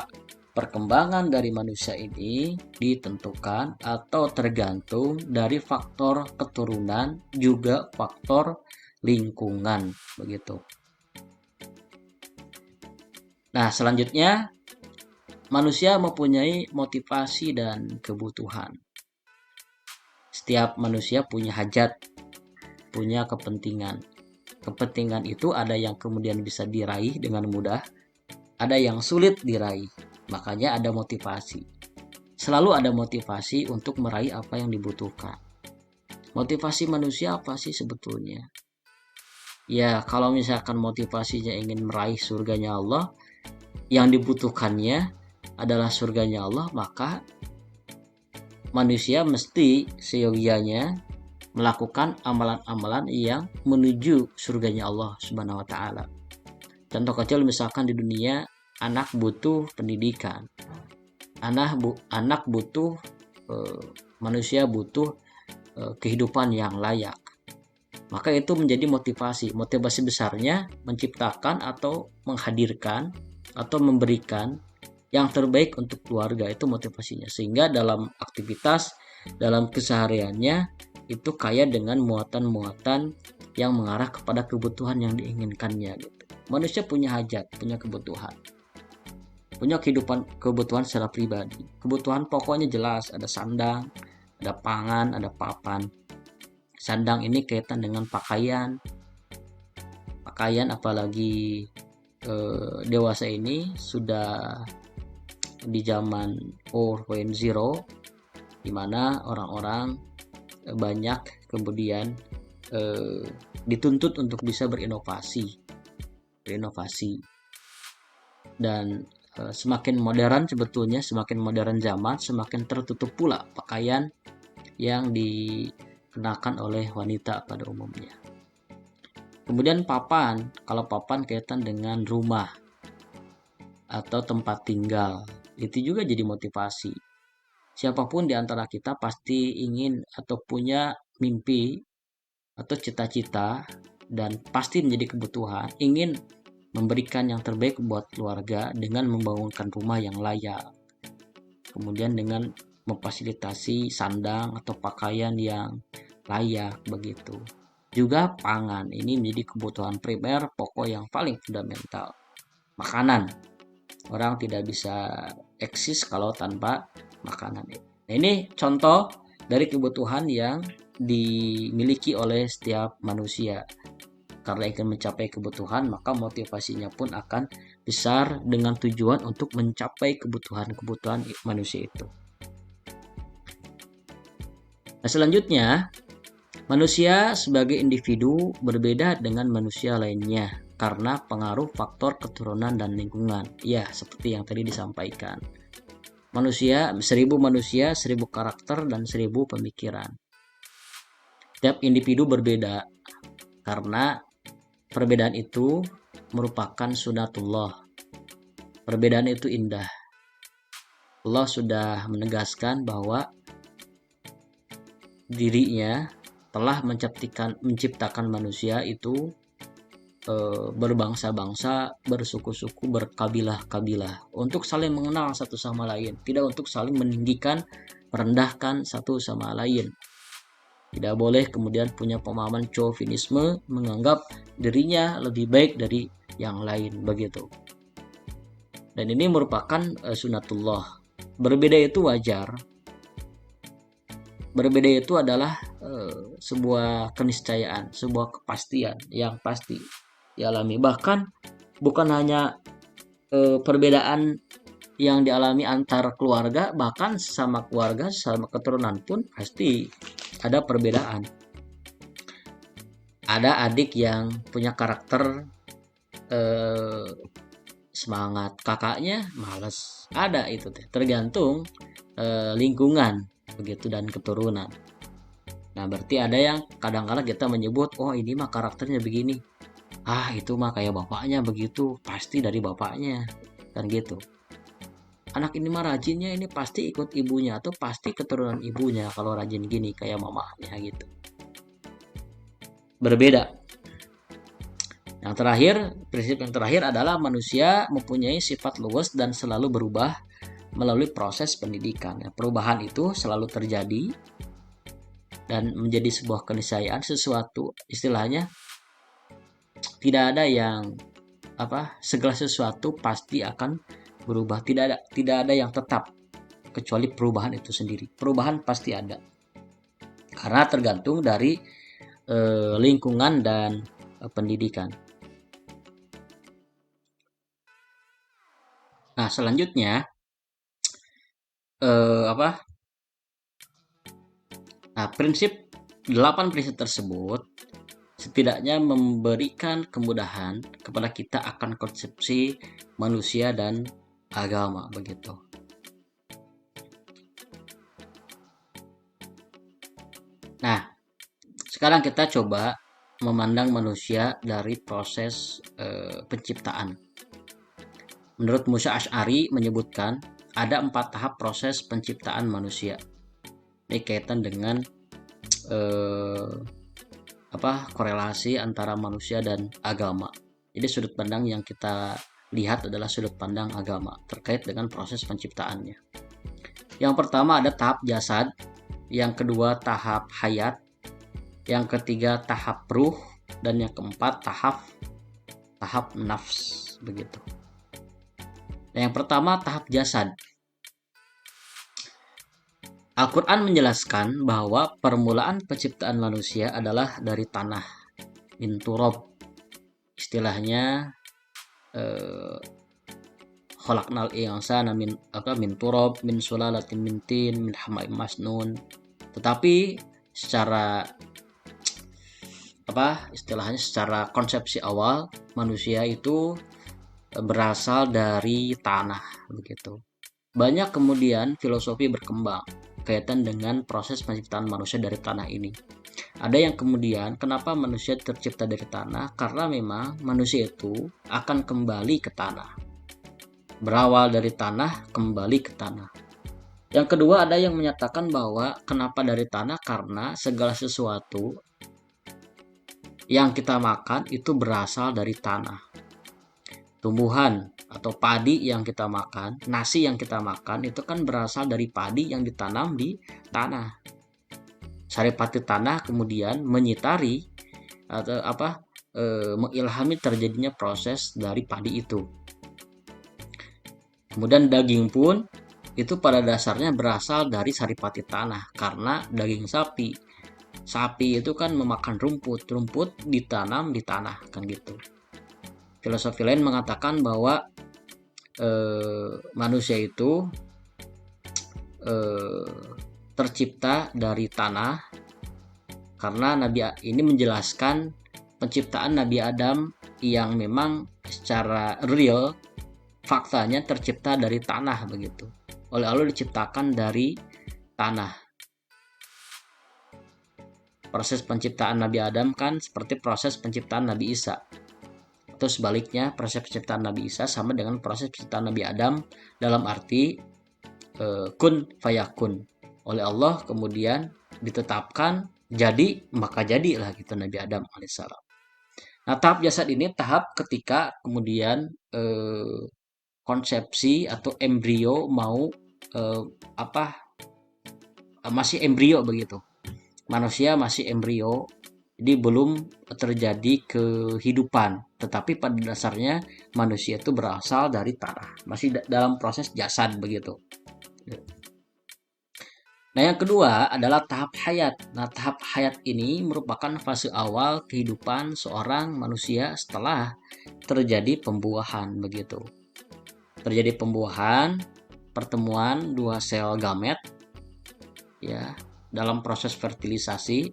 perkembangan dari manusia ini ditentukan atau tergantung dari faktor keturunan juga faktor lingkungan begitu. Nah, selanjutnya manusia mempunyai motivasi dan kebutuhan. Setiap manusia punya hajat, punya kepentingan. Kepentingan itu ada yang kemudian bisa diraih dengan mudah, ada yang sulit diraih. Makanya ada motivasi. Selalu ada motivasi untuk meraih apa yang dibutuhkan. Motivasi manusia apa sih sebetulnya? Ya, kalau misalkan motivasinya ingin meraih surganya Allah, yang dibutuhkannya adalah surganya Allah, maka manusia mesti seyogianya melakukan amalan-amalan yang menuju surganya Allah Subhanahu wa taala. Contoh kecil misalkan di dunia, anak butuh pendidikan. Anak butuh manusia butuh kehidupan yang layak. Maka itu menjadi motivasi. Motivasi besarnya menciptakan atau menghadirkan atau memberikan yang terbaik untuk keluarga, itu motivasinya. Sehingga dalam aktivitas, dalam kesehariannya itu kaya dengan muatan-muatan yang mengarah kepada kebutuhan yang diinginkannya gitu. Manusia punya hajat, punya kebutuhan. Punya kebutuhan secara pribadi. Kebutuhan pokoknya jelas, ada sandang, ada pangan, ada papan. Sandang ini kaitan dengan pakaian. Pakaian apalagi dewasa ini sudah di zaman 4.0, di mana orang-orang banyak kemudian dituntut untuk bisa berinovasi dan semakin modern sebetulnya, semakin modern zaman, semakin tertutup pula pakaian yang dikenakan oleh wanita pada umumnya. Kemudian papan, kalau papan kaitan dengan rumah atau tempat tinggal, itu juga jadi motivasi. Siapapun di antara kita pasti ingin atau punya mimpi atau cita-cita dan pasti menjadi kebutuhan, ingin memberikan yang terbaik buat keluarga dengan membangunkan rumah yang layak. Kemudian dengan memfasilitasi sandang atau pakaian yang layak begitu. juga pangan. Ini menjadi kebutuhan primer pokok yang paling fundamental. Makanan. Orang tidak bisa eksis kalau tanpa makanan. Nah, ini contoh dari kebutuhan yang dimiliki oleh setiap manusia. Karena ingin mencapai kebutuhan, maka motivasinya pun akan besar dengan tujuan untuk mencapai kebutuhan-kebutuhan manusia itu. Nah, selanjutnya, manusia sebagai individu berbeda dengan manusia lainnya karena pengaruh faktor keturunan dan lingkungan. Ya, seperti yang tadi disampaikan. Manusia, 1000 manusia, 1000 karakter, dan 1000 pemikiran. Setiap individu berbeda karena perbedaan itu merupakan sunatullah. Perbedaan itu indah. Allah sudah menegaskan bahwa dirinya telah menciptakan manusia itu berbangsa-bangsa, bersuku-suku, berkabilah-kabilah untuk saling mengenal satu sama lain, tidak untuk saling meninggikan, merendahkan satu sama lain. Tidak boleh kemudian punya pemahaman chauvinisme, menganggap dirinya lebih baik dari yang lain, begitu. Dan ini merupakan sunatullah. Berbeda itu wajar. Berbeda itu adalah sebuah keniscayaan, sebuah kepastian yang pasti dialami. Bahkan bukan hanya perbedaan yang dialami antar keluarga, bahkan sama keluarga, sama keturunan pun pasti ada perbedaan. Ada adik yang punya karakter semangat, kakaknya males. Ada itu teh, tergantung lingkungan begitu dan keturunan. Nah, berarti ada yang kadang-kadang kita menyebut, oh ini mah karakternya begini. Ah, itu mah kayak bapaknya begitu, pasti dari bapaknya. Kan gitu. Anak ini mah rajinnya, ini pasti ikut ibunya atau pasti keturunan ibunya kalau rajin gini kayak mamahnya gitu. Berbeda. Yang terakhir, prinsip yang terakhir adalah manusia mempunyai sifat luwes dan selalu berubah melalui proses pendidikan. Perubahan itu selalu terjadi dan menjadi sebuah keniscayaan, sesuatu istilahnya tidak ada yang segala sesuatu pasti akan berubah, tidak ada yang tetap kecuali perubahan itu sendiri. Perubahan pasti ada karena tergantung dari lingkungan dan pendidikan. Nah, selanjutnya Nah, 8 prinsip tersebut setidaknya memberikan kemudahan kepada kita akan konsepsi manusia dan agama, begitu. Nah, sekarang kita coba memandang manusia dari proses penciptaan. Menurut Musa Asy'ari menyebutkan ada 4 tahap proses penciptaan manusia. Ini kaitan dengan korelasi antara manusia dan agama. Jadi sudut pandang yang kita lihat adalah sudut pandang agama terkait dengan proses penciptaannya. Yang pertama ada tahap jasad, yang kedua tahap hayat, yang ketiga tahap ruh, dan yang keempat tahap nafs, begitu. Nah, yang pertama tahap jasad. Al-Quran menjelaskan bahwa permulaan penciptaan manusia adalah dari tanah, min turab. Istilahnya khalaqnal insana min turab, min sulalatin min tin, min hama'im masnun. Tetapi secara secara konsepsi awal manusia itu berasal dari tanah, begitu. Banyak kemudian filosofi berkembang kaitan dengan proses penciptaan manusia dari tanah ini. Ada yang kemudian kenapa manusia tercipta dari tanah? Karena memang manusia itu akan kembali ke tanah. Berawal dari tanah, kembali ke tanah. Yang kedua ada yang menyatakan bahwa kenapa dari tanah? Karena segala sesuatu yang kita makan itu berasal dari tanah. Tumbuhan atau padi yang kita makan, nasi yang kita makan itu kan berasal dari padi yang ditanam di tanah. Saripati tanah kemudian menyitari atau mengilhami terjadinya proses dari padi itu. Kemudian daging pun itu pada dasarnya berasal dari saripati tanah, karena daging sapi. Sapi itu kan memakan rumput, rumput ditanam di tanah kan gitu. Filosofi lain mengatakan bahwa manusia itu tercipta dari tanah, karena Nabi ini menjelaskan penciptaan Nabi Adam yang memang secara real faktanya tercipta dari tanah begitu. Oleh Allah diciptakan dari tanah. Proses penciptaan Nabi Adam kan seperti proses penciptaan Nabi Isa. Atau sebaliknya, proses penciptaan Nabi Isa sama dengan proses penciptaan Nabi Adam dalam arti kun fayakun. Oleh Allah kemudian ditetapkan jadi, maka jadilah gitu Nabi Adam alaihissalam. Nah, tahap jasad ini tahap ketika kemudian konsepsi atau embrio mau masih embrio begitu. Manusia masih embrio, jadi belum terjadi kehidupan. Tetapi pada dasarnya manusia itu berasal dari tanah, masih dalam proses jasad begitu. Nah, yang kedua adalah tahap hayat. Nah, tahap hayat ini merupakan fase awal kehidupan seorang manusia setelah terjadi pembuahan begitu. Terjadi pembuahan, pertemuan dua sel gamet ya, dalam proses fertilisasi,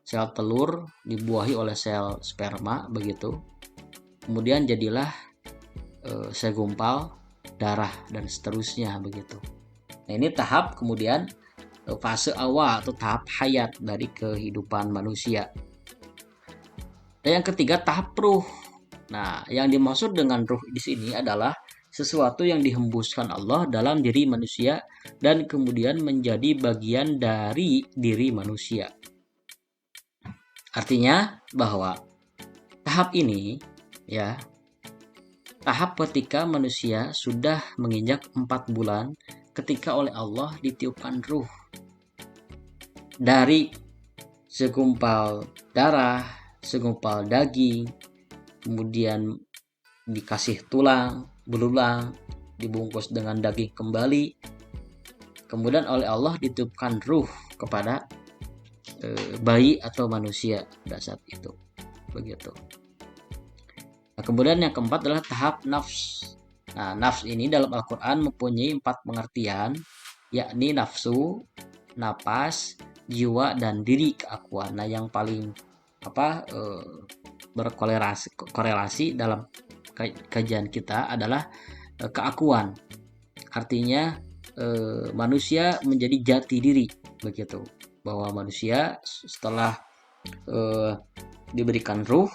sel telur dibuahi oleh sel sperma begitu. Kemudian jadilah segumpal darah dan seterusnya begitu. Nah, ini tahap kemudian fase awal atau tahap hayat dari kehidupan manusia. Dan yang ketiga tahap ruh. Nah, yang dimaksud dengan ruh di sini adalah sesuatu yang dihembuskan Allah dalam diri manusia dan kemudian menjadi bagian dari diri manusia. Artinya bahwa tahap ini ya, tahap ketika manusia sudah menginjak 4 bulan ketika oleh Allah ditiupkan ruh dari segumpal darah, segumpal daging, kemudian dikasih tulang, belulang, dibungkus dengan daging kembali, kemudian oleh Allah ditiupkan ruh kepada bayi atau manusia pada saat itu begitu. Nah, kemudian yang keempat adalah tahap nafs. Nah, nafs ini dalam Al-Quran mempunyai 4 pengertian, yakni nafsu, napas, jiwa, dan diri keakuan. Nah, yang paling berkorelasi dalam kajian kita adalah keakuan. Artinya manusia menjadi jati diri begitu, bahwa manusia setelah diberikan ruh,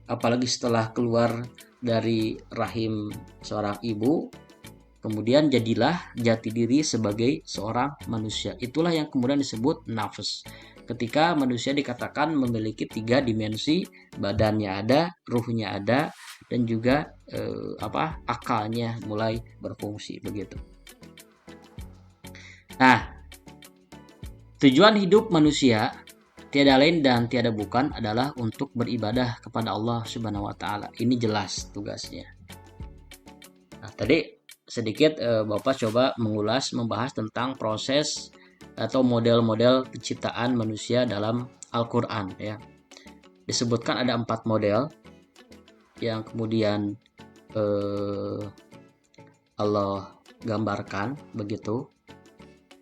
apalagi setelah keluar dari rahim seorang ibu, kemudian jadilah jati diri sebagai seorang manusia. Itulah yang kemudian disebut nafs. Ketika manusia dikatakan memiliki 3 dimensi, badannya ada, ruhnya ada, dan juga akalnya mulai berfungsi begitu. Nah, tujuan hidup manusia tiada lain dan tiada bukan adalah untuk beribadah kepada Allah Subhanahu wa taala. Ini jelas tugasnya. Nah, tadi sedikit Bapak coba membahas tentang proses atau model-model penciptaan manusia dalam Al-Quran ya. Disebutkan ada 4 model yang kemudian Allah gambarkan begitu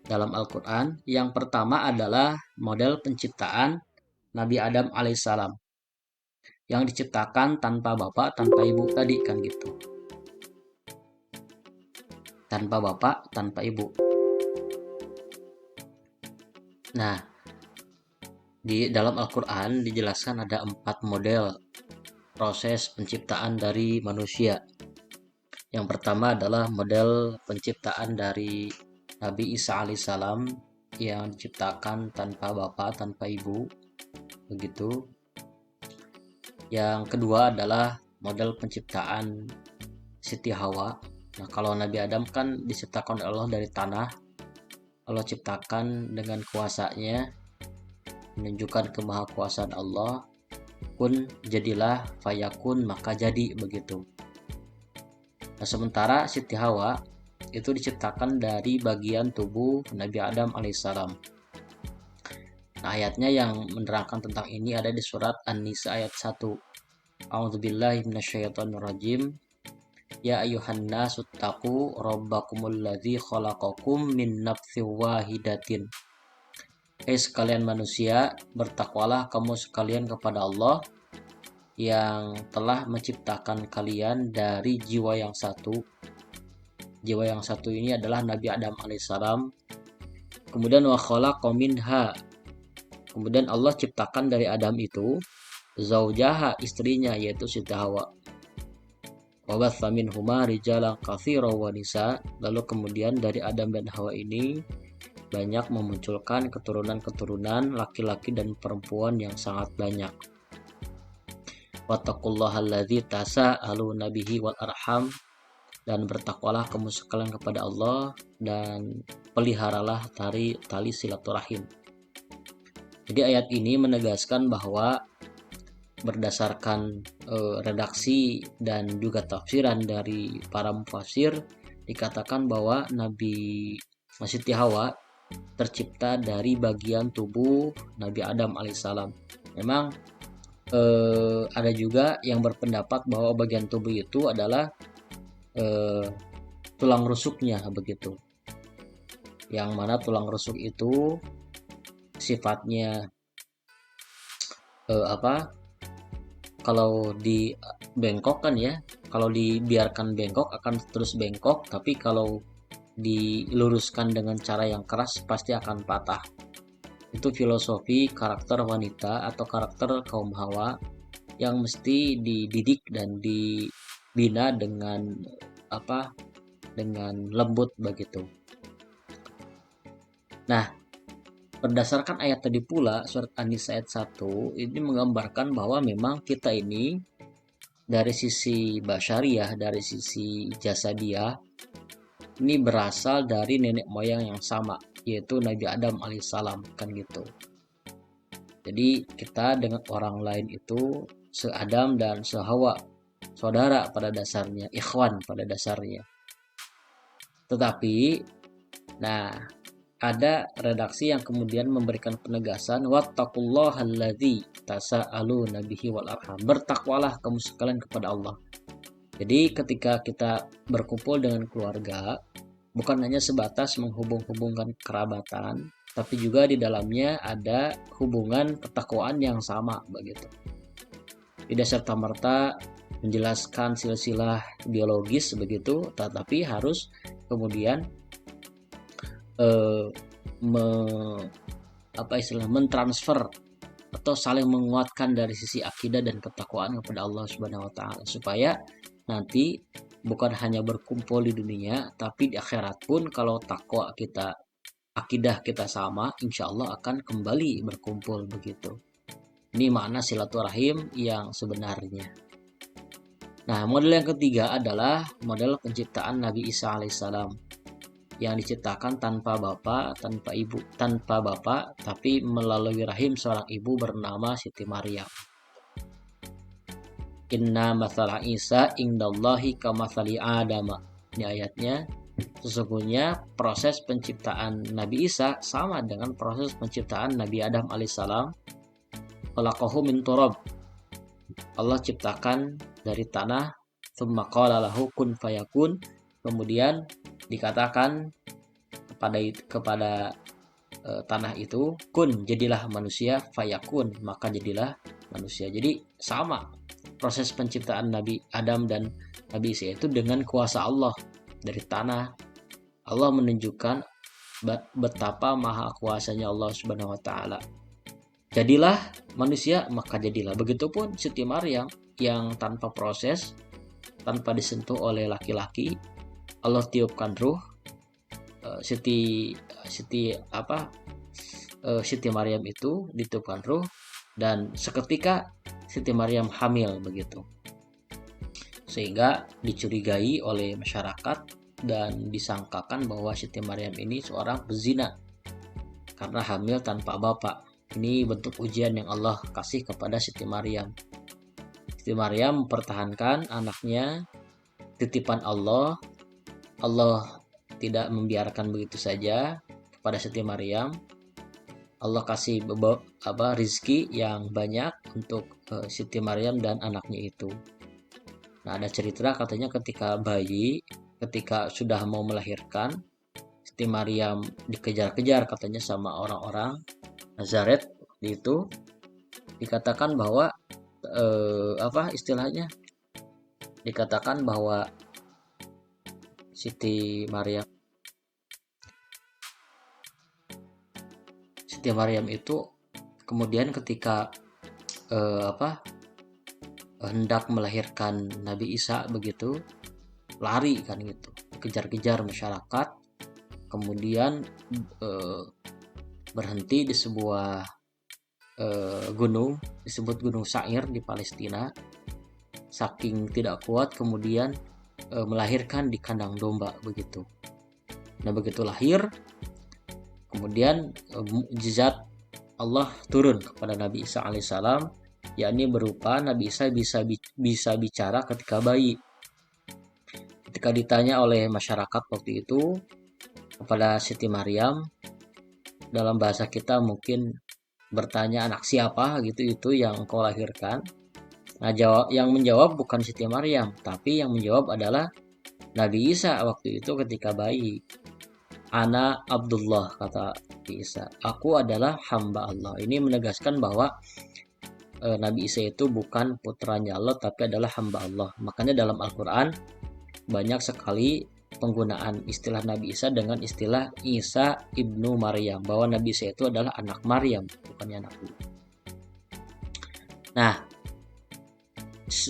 dalam Al-Quran. Yang pertama adalah model penciptaan Nabi Adam alaihissalam, yang diciptakan tanpa bapak, tanpa ibu tadi kan gitu. Tanpa bapak, tanpa ibu. Nah, di dalam Al-Quran dijelaskan ada 4 model proses penciptaan dari manusia. Yang pertama adalah model penciptaan dari Nabi Isa alaihissalam yang diciptakan tanpa bapak, tanpa ibu begitu. Yang kedua adalah model penciptaan Siti Hawa. Nah, kalau Nabi Adam kan diciptakan oleh Allah dari tanah. Allah ciptakan dengan kuasanya, menunjukkan kemahakuasaan Allah. kun jadilah, fayakun maka jadi, begitu. Nah, sementara Siti Hawa itu diciptakan dari bagian tubuh Nabi Adam alaihissalam. Nah, ayatnya yang menerangkan tentang ini ada di surat An-Nisa ayat 1. A'udzubillahi minasyaitonirrajim. Ya ayuhan nasu taqu rabbakumul ladzi khalaqakum min nafsin wahidatin. Hai sekalian manusia, bertakwalah kamu sekalian kepada Allah yang telah menciptakan kalian dari jiwa yang satu. Jiwa yang satu ini adalah Nabi Adam alaihissalam. Kemudian wa khalaqa minha. Kemudian Allah ciptakan dari Adam itu zaujaha, istrinya, yaitu Siti Hawa. Wa batha minhuma rijalan katsiran wa nisa. Lalu kemudian dari Adam dan Hawa ini banyak memunculkan keturunan-keturunan laki-laki dan perempuan yang sangat banyak. Wattaqullaha alladzi tasaaluna bihi wal arham. Dan bertakwalah kamu sekalian kepada Allah dan peliharalah tali silaturahim. Jadi ayat ini menegaskan bahwa berdasarkan redaksi dan juga tafsiran dari para mufassir, dikatakan bahwa Nabi Siti Hawa tercipta dari bagian tubuh Nabi Adam alaihissalam. Memang ada juga yang berpendapat bahwa bagian tubuh itu adalah tulang rusuknya, begitu. Yang mana tulang rusuk itu sifatnya kalau dibengkokkan ya, kalau dibiarkan bengkok akan terus bengkok, tapi kalau diluruskan dengan cara yang keras pasti akan patah. Itu filosofi karakter wanita atau karakter kaum Hawa yang mesti dididik dan dibina dengan lembut, begitu. Nah, berdasarkan ayat tadi pula, surat An-Nisa ayat 1 ini menggambarkan bahwa memang kita ini dari sisi basyariah, dari sisi jasadiah, ini berasal dari nenek moyang yang sama, yaitu Nabi Adam alaihissalam, kan gitu. Jadi kita dengan orang lain itu se-Adam dan se-Hawa, saudara pada dasarnya, ikhwan pada dasarnya. Tetapi, ada redaksi yang kemudian memberikan penegasan wattaqullaha alladzi tasaaluna bihi wal arham. Bertakwalah kamu sekalian kepada Allah. Jadi ketika kita berkumpul dengan keluarga, bukan hanya sebatas menghubung-hubungkan kerabatan, tapi juga di dalamnya ada hubungan ketakwaan yang sama, begitu. Tidak serta-merta menjelaskan silsilah biologis, begitu, tetapi harus kemudian mentransfer atau saling menguatkan dari sisi akidah dan ketakwaan kepada Allah Subhanahu wa taala, supaya nanti bukan hanya berkumpul di dunia, tapi di akhirat pun kalau takwa kita, akidah kita sama, insya Allah akan kembali berkumpul, begitu. Ini makna silaturahim yang sebenarnya. Nah, model yang ketiga adalah model penciptaan Nabi Isa alaihissalam, yang diciptakan tanpa bapak, tanpa bapak, tapi melalui rahim seorang ibu bernama Siti Maryam. Inna mathala Isa indallahi kamathali Adam. Ini ayatnya. Sesungguhnya proses penciptaan Nabi Isa sama dengan proses penciptaan Nabi Adam alaihissalam. Khalaqahu min turab. Allah ciptakan dari tanah, tsumma qala lahu kun fayakun. Kemudian dikatakan kepada tanah itu, kun, jadilah manusia, fayakun, maka jadilah manusia. Jadi sama proses penciptaan Nabi Adam dan Nabi Isa itu dengan kuasa Allah. Dari tanah, Allah menunjukkan betapa maha kuasanya Allah Subhanahu wa taala. Jadilah manusia, maka jadilah. Begitupun Siti Maryam yang tanpa proses, tanpa disentuh oleh laki-laki, Allah tiupkan ruh. Siti Maryam itu ditiupkan ruh dan seketika Siti Maryam hamil, begitu. Sehingga dicurigai oleh masyarakat dan disangkakan bahwa Siti Maryam ini seorang pezina karena hamil tanpa bapak. Ini bentuk ujian yang Allah kasih kepada Siti Maryam. Siti Maryam mempertahankan anaknya, titipan Allah. Allah tidak membiarkan begitu saja kepada Siti Maryam. Allah kasih rizki yang banyak untuk Siti Maryam dan anaknya itu. Nah, ada cerita katanya ketika sudah mau melahirkan, Siti Maryam dikejar-kejar katanya sama orang-orang Nazaret itu, dikatakan bahwa istilahnya dikatakan bahwa Siti Maryam itu kemudian ketika hendak melahirkan Nabi Isa begitu, lari kan gitu, kejar-kejar masyarakat, kemudian berhenti di sebuah gunung disebut Gunung Sair di Palestina. Saking tidak kuat kemudian melahirkan di kandang domba begitu. Nah, begitu lahir, kemudian mukjizat Allah turun kepada Nabi Isa alaihissalam, yakni berupa Nabi Isa bisa bicara ketika bayi. Ketika ditanya oleh masyarakat waktu itu kepada Siti Maryam, dalam bahasa kita mungkin bertanya anak siapa gitu, itu yang engkau lahirkan. Nah, yang menjawab bukan Siti Maryam, tapi yang menjawab adalah Nabi Isa waktu itu ketika bayi. Ana Abdullah, kata Nabi Isa, aku adalah hamba Allah. Ini menegaskan bahwa Nabi Isa itu bukan putranya Allah, tapi adalah hamba Allah. Makanya dalam Al-Quran banyak sekali penggunaan istilah Nabi Isa dengan istilah Isa ibnu Maryam, bahwa Nabi Isa itu adalah anak Maryam, bukannya anak Allah. Nah,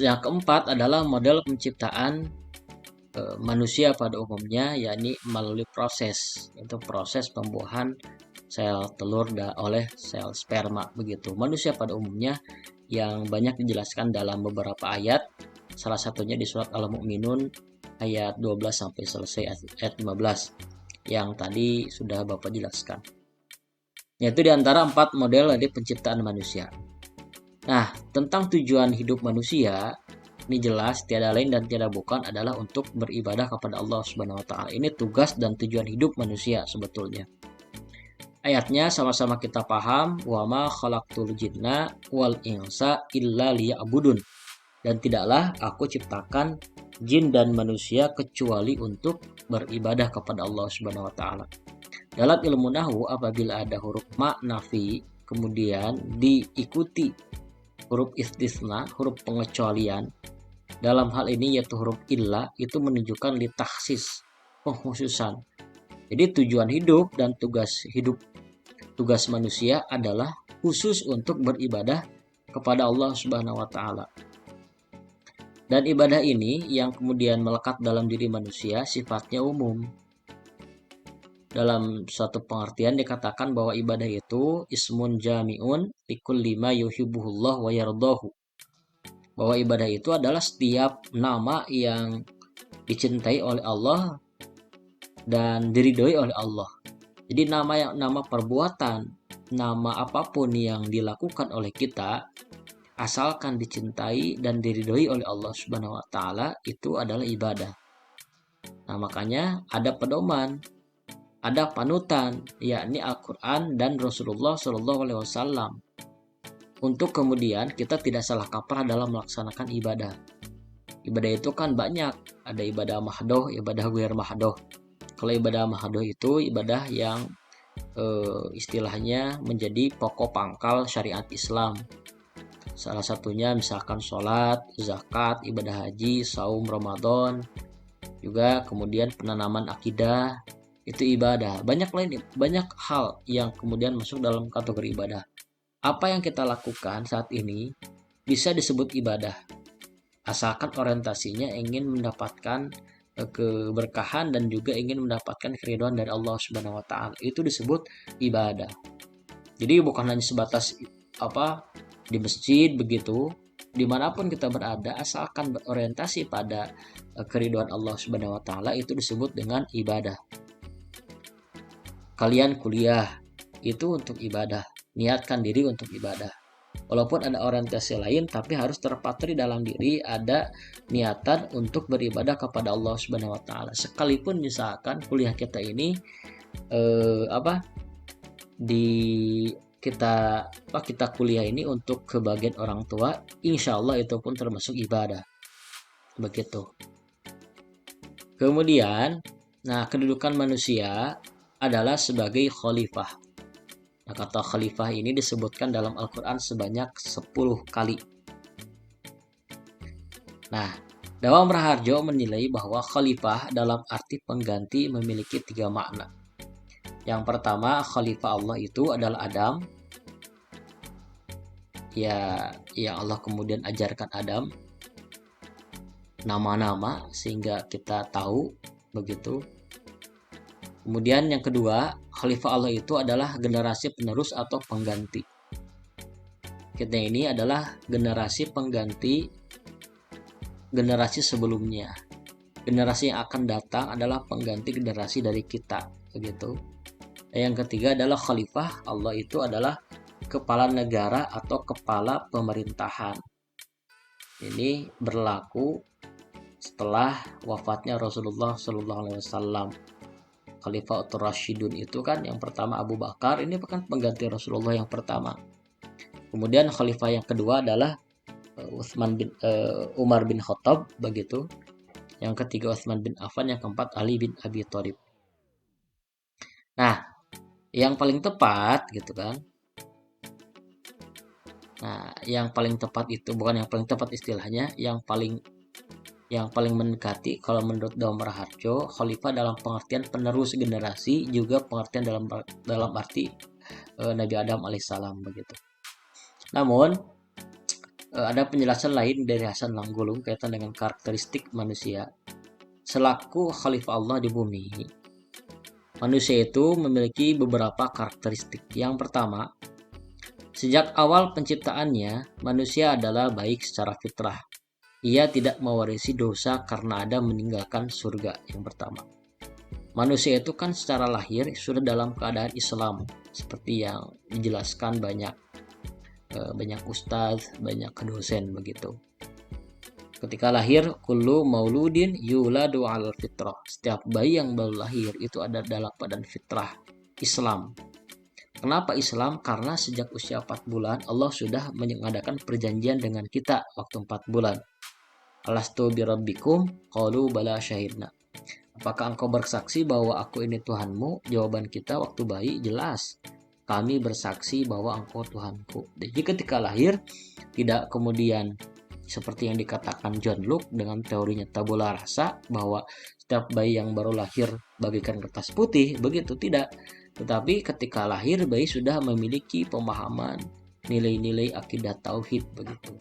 yang keempat adalah model penciptaan manusia pada umumnya, yakni melalui proses, itu proses pembuahan sel telur oleh sel sperma begitu. Manusia pada umumnya yang banyak dijelaskan dalam beberapa ayat, salah satunya di surat Al-Mu'minun ayat 12 sampai selesai ayat 15 yang tadi sudah Bapak jelaskan. Yaitu diantara 4 model dari penciptaan manusia. Nah, tentang tujuan hidup manusia, ini jelas tiada lain dan tiada bukan adalah untuk beribadah kepada Allah Subhanahu wa taala. Ini tugas dan tujuan hidup manusia sebetulnya. Ayatnya sama-sama kita paham, wa ma khalaqtul jinna wal insa illa liya'budun. Dan tidaklah aku ciptakan jin dan manusia kecuali untuk beribadah kepada Allah Subhanahu wa taala. Dalam ilmu nahwu, apabila ada huruf ma nafi kemudian diikuti huruf istisna, huruf pengecualian, dalam hal ini yaitu huruf illa, itu menunjukkan litakhsis, pengkhususan. Jadi tujuan hidup dan tugas manusia adalah khusus untuk beribadah kepada Allah Subhanahu wa taala. Dan ibadah ini yang kemudian melekat dalam diri manusia sifatnya umum. Dalam suatu pengertian dikatakan bahwa ibadah itu ismun jami'un likulli ma yuhibbuhullah wa yardahu. Bahwa ibadah itu adalah setiap nama yang dicintai oleh Allah dan diridhoi oleh Allah. Jadi nama perbuatan, nama apapun yang dilakukan oleh kita, asalkan dicintai dan diridhoi oleh Allah Subhanahu wa taala, itu adalah ibadah. Nah, makanya ada pedoman, ada panutan, yakni Al-Qur'an dan Rasulullah SAW. Untuk kemudian kita tidak salah kaprah dalam melaksanakan ibadah. Ibadah itu kan banyak, ada ibadah mahdoh, ibadah ghair mahdoh. Kalau ibadah mahdoh itu ibadah yang istilahnya menjadi pokok pangkal syariat Islam. Salah satunya misalkan sholat, zakat, ibadah haji, saum Ramadan, juga kemudian penanaman akidah, itu ibadah. Banyak hal yang kemudian masuk dalam kategori ibadah. Apa yang kita lakukan saat ini bisa disebut ibadah, asalkan orientasinya ingin mendapatkan keberkahan dan juga ingin mendapatkan keridhaan dari Allah Subhanahu wa taala. Itu disebut ibadah. Jadi bukan hanya sebatas di masjid begitu, dimanapun kita berada, asalkan berorientasi pada keridhaan Allah Subhanahu wa taala, itu disebut dengan ibadah. Kalian kuliah, itu untuk ibadah. niatkan diri untuk ibadah. Walaupun ada orientasi lain, tapi harus terpatri dalam diri ada niatan untuk beribadah kepada Allah Subhanahu wa taala. Sekalipun misalkan kuliah kita ini apa di kita kuliah ini untuk kebagian orang tua, insya Allah itu pun termasuk ibadah. Begitu. Kemudian, nah kedudukan manusia adalah sebagai khalifah. Nah, kata khalifah ini disebutkan dalam Al-Quran sebanyak 10 kali. Nah, Dawam Raharjo menilai bahwa khalifah dalam arti pengganti memiliki 3 makna. Yang pertama, khalifah Allah itu adalah Adam. Ya, yang Allah kemudian ajarkan Adam nama-nama sehingga kita tahu begitu. Kemudian yang kedua, khalifah Allah itu adalah generasi penerus atau pengganti. Kita ini adalah generasi pengganti generasi sebelumnya. Generasi yang akan datang adalah pengganti generasi dari kita, begitu. Yang ketiga adalah khalifah Allah itu adalah kepala negara atau kepala pemerintahan. Ini berlaku setelah wafatnya Rasulullah Shallallahu Alaihi Wasallam. Khalifah Rasyidun itu kan yang pertama Abu Bakar, ini bukan pengganti Rasulullah yang pertama. Kemudian khalifah yang kedua adalah Umar bin Khattab, begitu. Yang ketiga Utsman bin Affan, yang keempat Ali bin Abi Thalib. Nah, yang paling tepat gitu kan. Nah, yang paling tepat itu bukan yang paling tepat istilahnya, yang paling mendekati kalau menurut Dawam Raharjo, khalifah dalam pengertian penerus generasi, juga pengertian dalam arti Nabi Adam alaihissalam, begitu. Namun ada penjelasan lain dari Hasan Langgulung kaitan dengan karakteristik manusia. Selaku khalifah Allah di bumi, manusia itu memiliki beberapa karakteristik. Yang pertama, sejak awal penciptaannya, manusia adalah baik secara fitrah. Ia tidak mewarisi dosa karena ada meninggalkan surga. Yang pertama, manusia itu kan secara lahir sudah dalam keadaan Islam, seperti yang dijelaskan banyak ustadz, banyak dosen, begitu. Ketika lahir, kullu mauludin yuladu al fitrah. Setiap bayi yang baru lahir itu ada dalam badan fitrah Islam. Kenapa Islam? Karena sejak usia 4 bulan Allah sudah mengadakan perjanjian dengan kita waktu 4 bulan. Alastu birabbikum qalu bala syahidna. Apakah engkau bersaksi bahwa aku ini Tuhanmu? Jawaban kita waktu bayi jelas, kami bersaksi bahwa engkau Tuhanku. Jadi ketika lahir tidak kemudian seperti yang dikatakan John Locke dengan teorinya tabula rasa, bahwa setiap bayi yang baru lahir bagaikan kertas putih, begitu tidak. Tetapi ketika lahir bayi sudah memiliki pemahaman nilai-nilai akidah tauhid, begitu.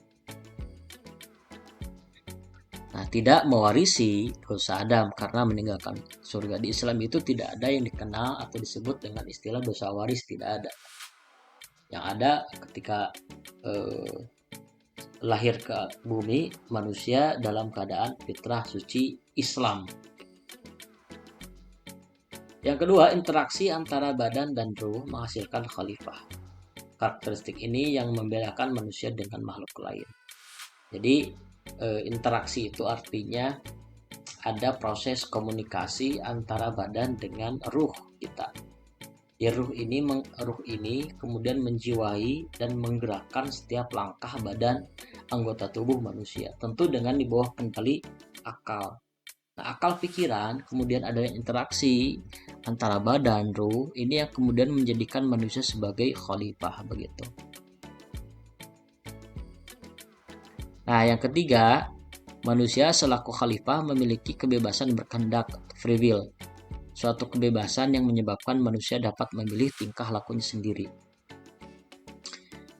Nah, tidak mewarisi dosa Adam karena meninggalkan surga. Di Islam itu tidak ada yang dikenal atau disebut dengan istilah dosa waris, tidak ada. Yang ada ketika lahir ke bumi, manusia dalam keadaan fitrah suci Islam. Yang kedua, interaksi antara badan dan ruh menghasilkan khalifah. Karakteristik ini yang membedakan manusia dengan makhluk lain. Jadi interaksi itu artinya ada proses komunikasi antara badan dengan ruh kita. Ya, ruh ini kemudian menjiwai dan menggerakkan setiap langkah badan anggota tubuh manusia, tentu dengan di bawah kendali akal. Nah, akal pikiran kemudian ada interaksi antara badan ruh, ini yang kemudian menjadikan manusia sebagai khalifah, begitu. Nah, yang ketiga, manusia selaku khalifah memiliki kebebasan berkehendak, free will. Suatu kebebasan yang menyebabkan manusia dapat memilih tingkah lakunya sendiri.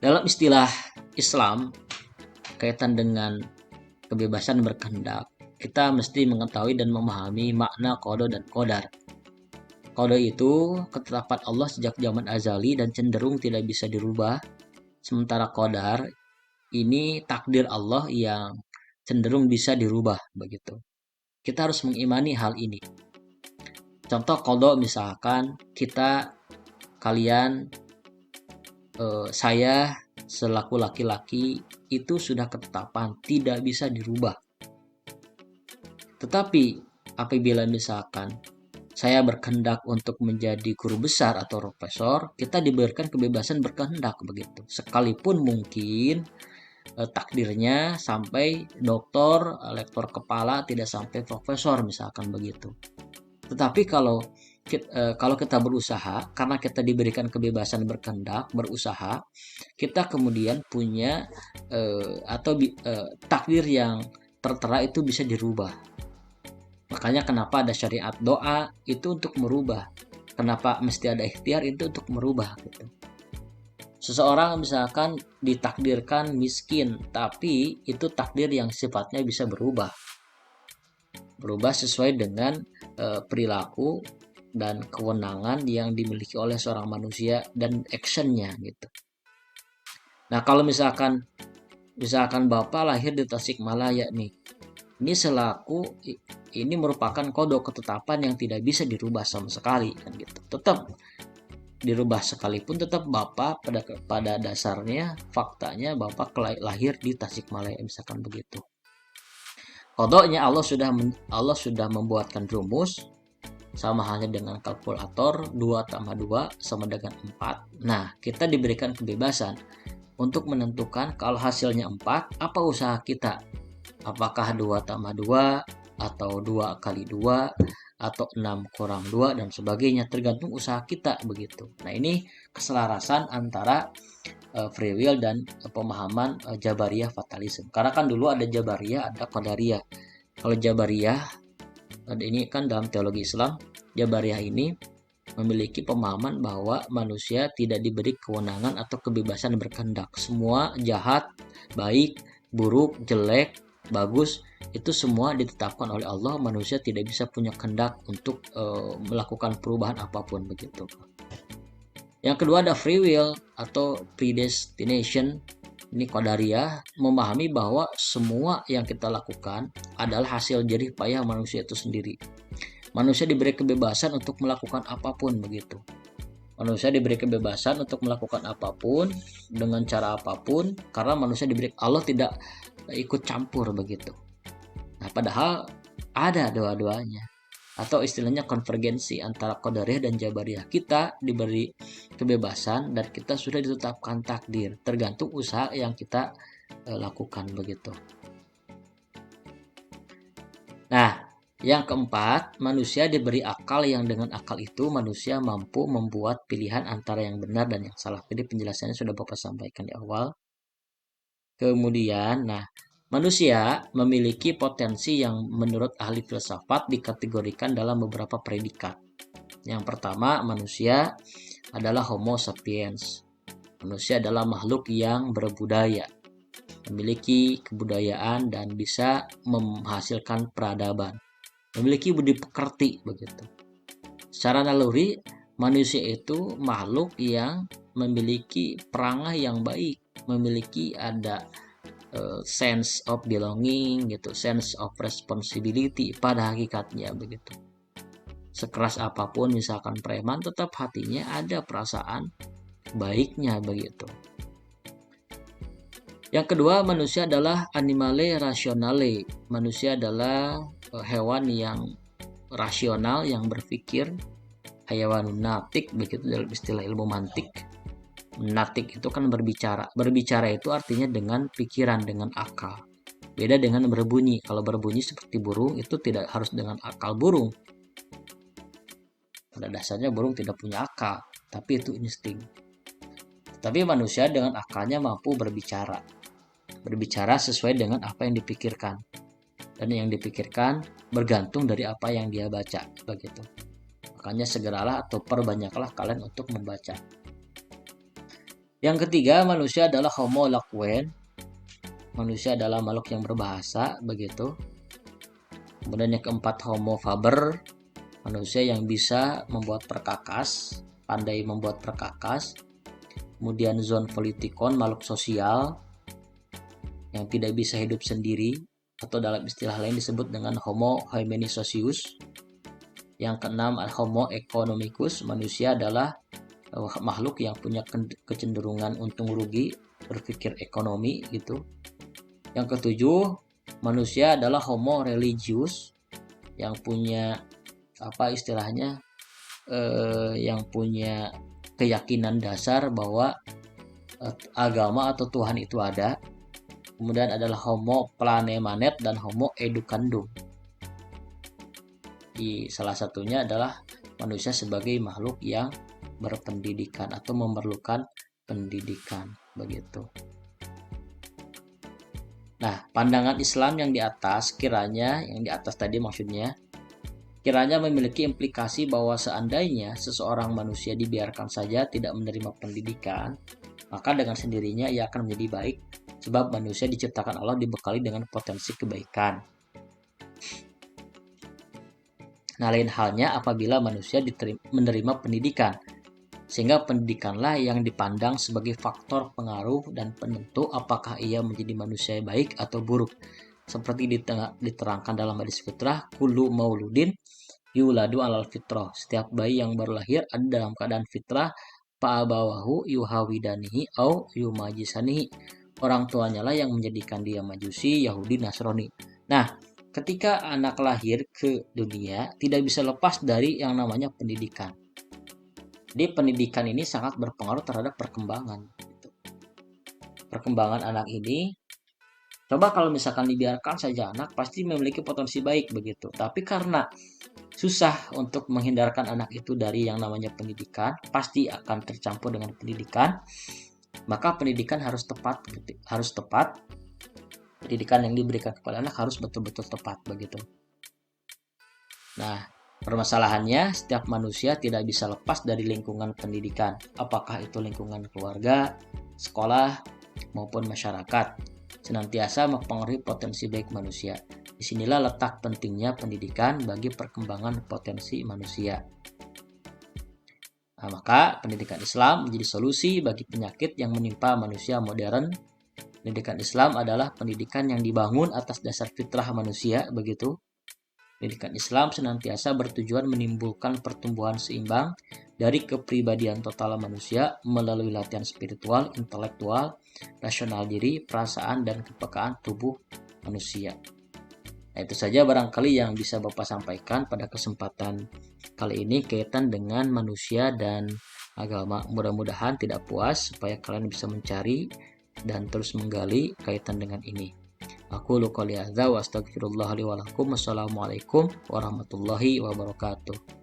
Dalam istilah Islam, kaitan dengan kebebasan berkehendak, kita mesti mengetahui dan memahami makna qada dan qadar. Qada itu ketetapan Allah sejak zaman azali dan cenderung tidak bisa dirubah. Sementara qadar ini takdir Allah yang cenderung bisa dirubah, begitu. Kita harus mengimani hal ini. Contoh qada, misalkan kalian saya selaku laki-laki itu sudah ketetapan, tidak bisa dirubah. Tetapi apabila misalkan saya berkehendak untuk menjadi guru besar atau profesor, kita diberikan kebebasan berkehendak begitu. Sekalipun mungkin takdirnya sampai doktor, lektor kepala, tidak sampai profesor misalkan begitu. Tetapi kalau kita berusaha, karena kita diberikan kebebasan berkehendak, berusaha, kita kemudian punya takdir yang tertera itu bisa dirubah. Makanya kenapa ada syariat doa itu untuk merubah. Kenapa mesti ada ikhtiar itu untuk merubah gitu. Seseorang misalkan ditakdirkan miskin, tapi itu takdir yang sifatnya bisa berubah. Berubah sesuai dengan perilaku dan kewenangan yang dimiliki oleh seorang manusia dan actionnya gitu. Nah kalau misalkan Bapak lahir di Tasikmalaya nih, ini merupakan kodok ketetapan yang tidak bisa dirubah sama sekali kan gitu. Tetap dirubah sekalipun tetap Bapak pada dasarnya faktanya Bapak lahir di Tasikmalaya misalkan begitu. Kodoknya Allah sudah membuatkan rumus sama halnya dengan kalkulator 2 tambah 2 sama dengan 4. Nah, kita diberikan kebebasan untuk menentukan kalau hasilnya 4, apa usaha kita? Apakah 2 tambah 2 atau 2 kali 2 atau 6 kurang 2 dan sebagainya, tergantung usaha kita begitu. Nah, ini keselarasan antara free will dan pemahaman Jabariyah fatalism. Karena kan dulu ada Jabariyah, ada Qadariyah. Kalau Jabariyah ini kan dalam teologi Islam, Jabariyah ini memiliki pemahaman bahwa manusia tidak diberi kewenangan atau kebebasan berkehendak. Semua jahat, baik, buruk, jelek, bagus, itu semua ditetapkan oleh Allah. Manusia tidak bisa punya kehendak untuk melakukan perubahan apapun begitu. Yang kedua ada free will atau predestination. Ini Qadariyah memahami bahwa semua yang kita lakukan adalah hasil jerih payah manusia itu sendiri. Manusia diberi kebebasan untuk melakukan apapun begitu. Manusia diberi kebebasan untuk melakukan apapun dengan cara apapun karena manusia Allah tidak ikut campur begitu. Nah, padahal ada dua-duanya. Atau istilahnya konvergensi antara Qadariyah dan Jabariyah. Kita diberi kebebasan dan kita sudah ditetapkan takdir, tergantung usaha yang kita lakukan begitu. Nah, yang keempat, manusia diberi akal yang dengan akal itu manusia mampu membuat pilihan antara yang benar dan yang salah. Jadi penjelasannya sudah Bapak sampaikan di awal. Kemudian, manusia memiliki potensi yang menurut ahli filsafat dikategorikan dalam beberapa predikat. Yang pertama, manusia adalah Homo sapiens. Manusia adalah makhluk yang berbudaya, memiliki kebudayaan dan bisa menghasilkan peradaban, memiliki budi pekerti begitu. Secara naluri, manusia itu makhluk yang memiliki perangai yang baik, memiliki ada sense of belonging gitu, sense of responsibility pada hakikatnya begitu. Sekeras apapun misalkan preman, tetap hatinya ada perasaan baiknya begitu. Yang kedua, manusia adalah animale rationale. Manusia adalah hewan yang rasional, yang berpikir. Hayawanun natik begitu dalam istilah ilmu mantik. Natik itu kan berbicara. Berbicara itu artinya dengan pikiran, dengan akal. Beda dengan berbunyi. Kalau berbunyi seperti burung itu tidak harus dengan akal burung. Pada dasarnya burung tidak punya akal, tapi itu insting. Tapi manusia dengan akalnya mampu berbicara. Berbicara sesuai dengan apa yang dipikirkan. Dan yang dipikirkan bergantung dari apa yang dia baca begitu. Makanya segeralah atau perbanyaklah kalian untuk membaca. Yang ketiga, manusia adalah Homo loquen. Manusia adalah makhluk yang berbahasa begitu. Kemudian yang keempat, Homo faber. Manusia yang bisa membuat perkakas, pandai membuat perkakas. Kemudian zoon politikon, makhluk sosial yang tidak bisa hidup sendiri atau dalam istilah lain disebut dengan Homo hyemenisosius. Yang keenam, Homo economicus. Manusia adalah makhluk yang punya kecenderungan untung rugi, berpikir ekonomi gitu. Yang ketujuh, manusia adalah homo religius, yang punya apa istilahnya, yang punya keyakinan dasar bahwa agama atau Tuhan itu ada. Kemudian adalah homo planemanet dan homo educandum. Di salah satunya adalah manusia sebagai makhluk yang berpendidikan atau memerlukan pendidikan begitu. Nah, pandangan Islam yang di atas tadi maksudnya kiranya memiliki implikasi bahwa seandainya seseorang manusia dibiarkan saja tidak menerima pendidikan, maka dengan sendirinya ia akan menjadi baik, sebab manusia diciptakan Allah dibekali dengan potensi kebaikan. Nah, lain halnya apabila manusia menerima pendidikan, sehingga pendidikanlah yang dipandang sebagai faktor pengaruh dan penentu apakah ia menjadi manusia baik atau buruk. Seperti diterangkan dalam hadis fitrah, kullu mauludin yuladu alal fitrah. Setiap bayi yang baru lahir ada dalam keadaan fitrah, fa'abawahu yuhawidanihi au yumajisanihi. Orang tuanya lah yang menjadikan dia majusi, Yahudi, Nasrani. Nah, ketika anak lahir ke dunia tidak bisa lepas dari yang namanya pendidikan. Jadi pendidikan ini sangat berpengaruh terhadap perkembangan. Perkembangan anak ini, coba kalau misalkan dibiarkan saja anak pasti memiliki potensi baik begitu. Tapi karena susah untuk menghindarkan anak itu dari yang namanya pendidikan, pasti akan tercampur dengan pendidikan. Maka pendidikan harus tepat. Pendidikan yang diberikan kepada anak harus betul-betul tepat begitu. Nah, permasalahannya, setiap manusia tidak bisa lepas dari lingkungan pendidikan, apakah itu lingkungan keluarga, sekolah, maupun masyarakat, senantiasa mempengaruhi potensi baik manusia. Disinilah letak pentingnya pendidikan bagi perkembangan potensi manusia. Nah, maka pendidikan Islam menjadi solusi bagi penyakit yang menimpa manusia modern. Pendidikan Islam adalah pendidikan yang dibangun atas dasar fitrah manusia, begitu. Pendidikan Islam senantiasa bertujuan menimbulkan pertumbuhan seimbang dari kepribadian total manusia melalui latihan spiritual, intelektual, rasional diri, perasaan, dan kepekaan tubuh manusia. Nah, itu saja barangkali yang bisa Bapak sampaikan pada kesempatan kali ini kaitan dengan manusia dan agama. Mudah-mudahan tidak puas supaya kalian bisa mencari dan terus menggali kaitan dengan ini. Aku qouli hadza wa astaghfirullah li wa lakum. Wassalamualaikum warahmatullahi wabarakatuh.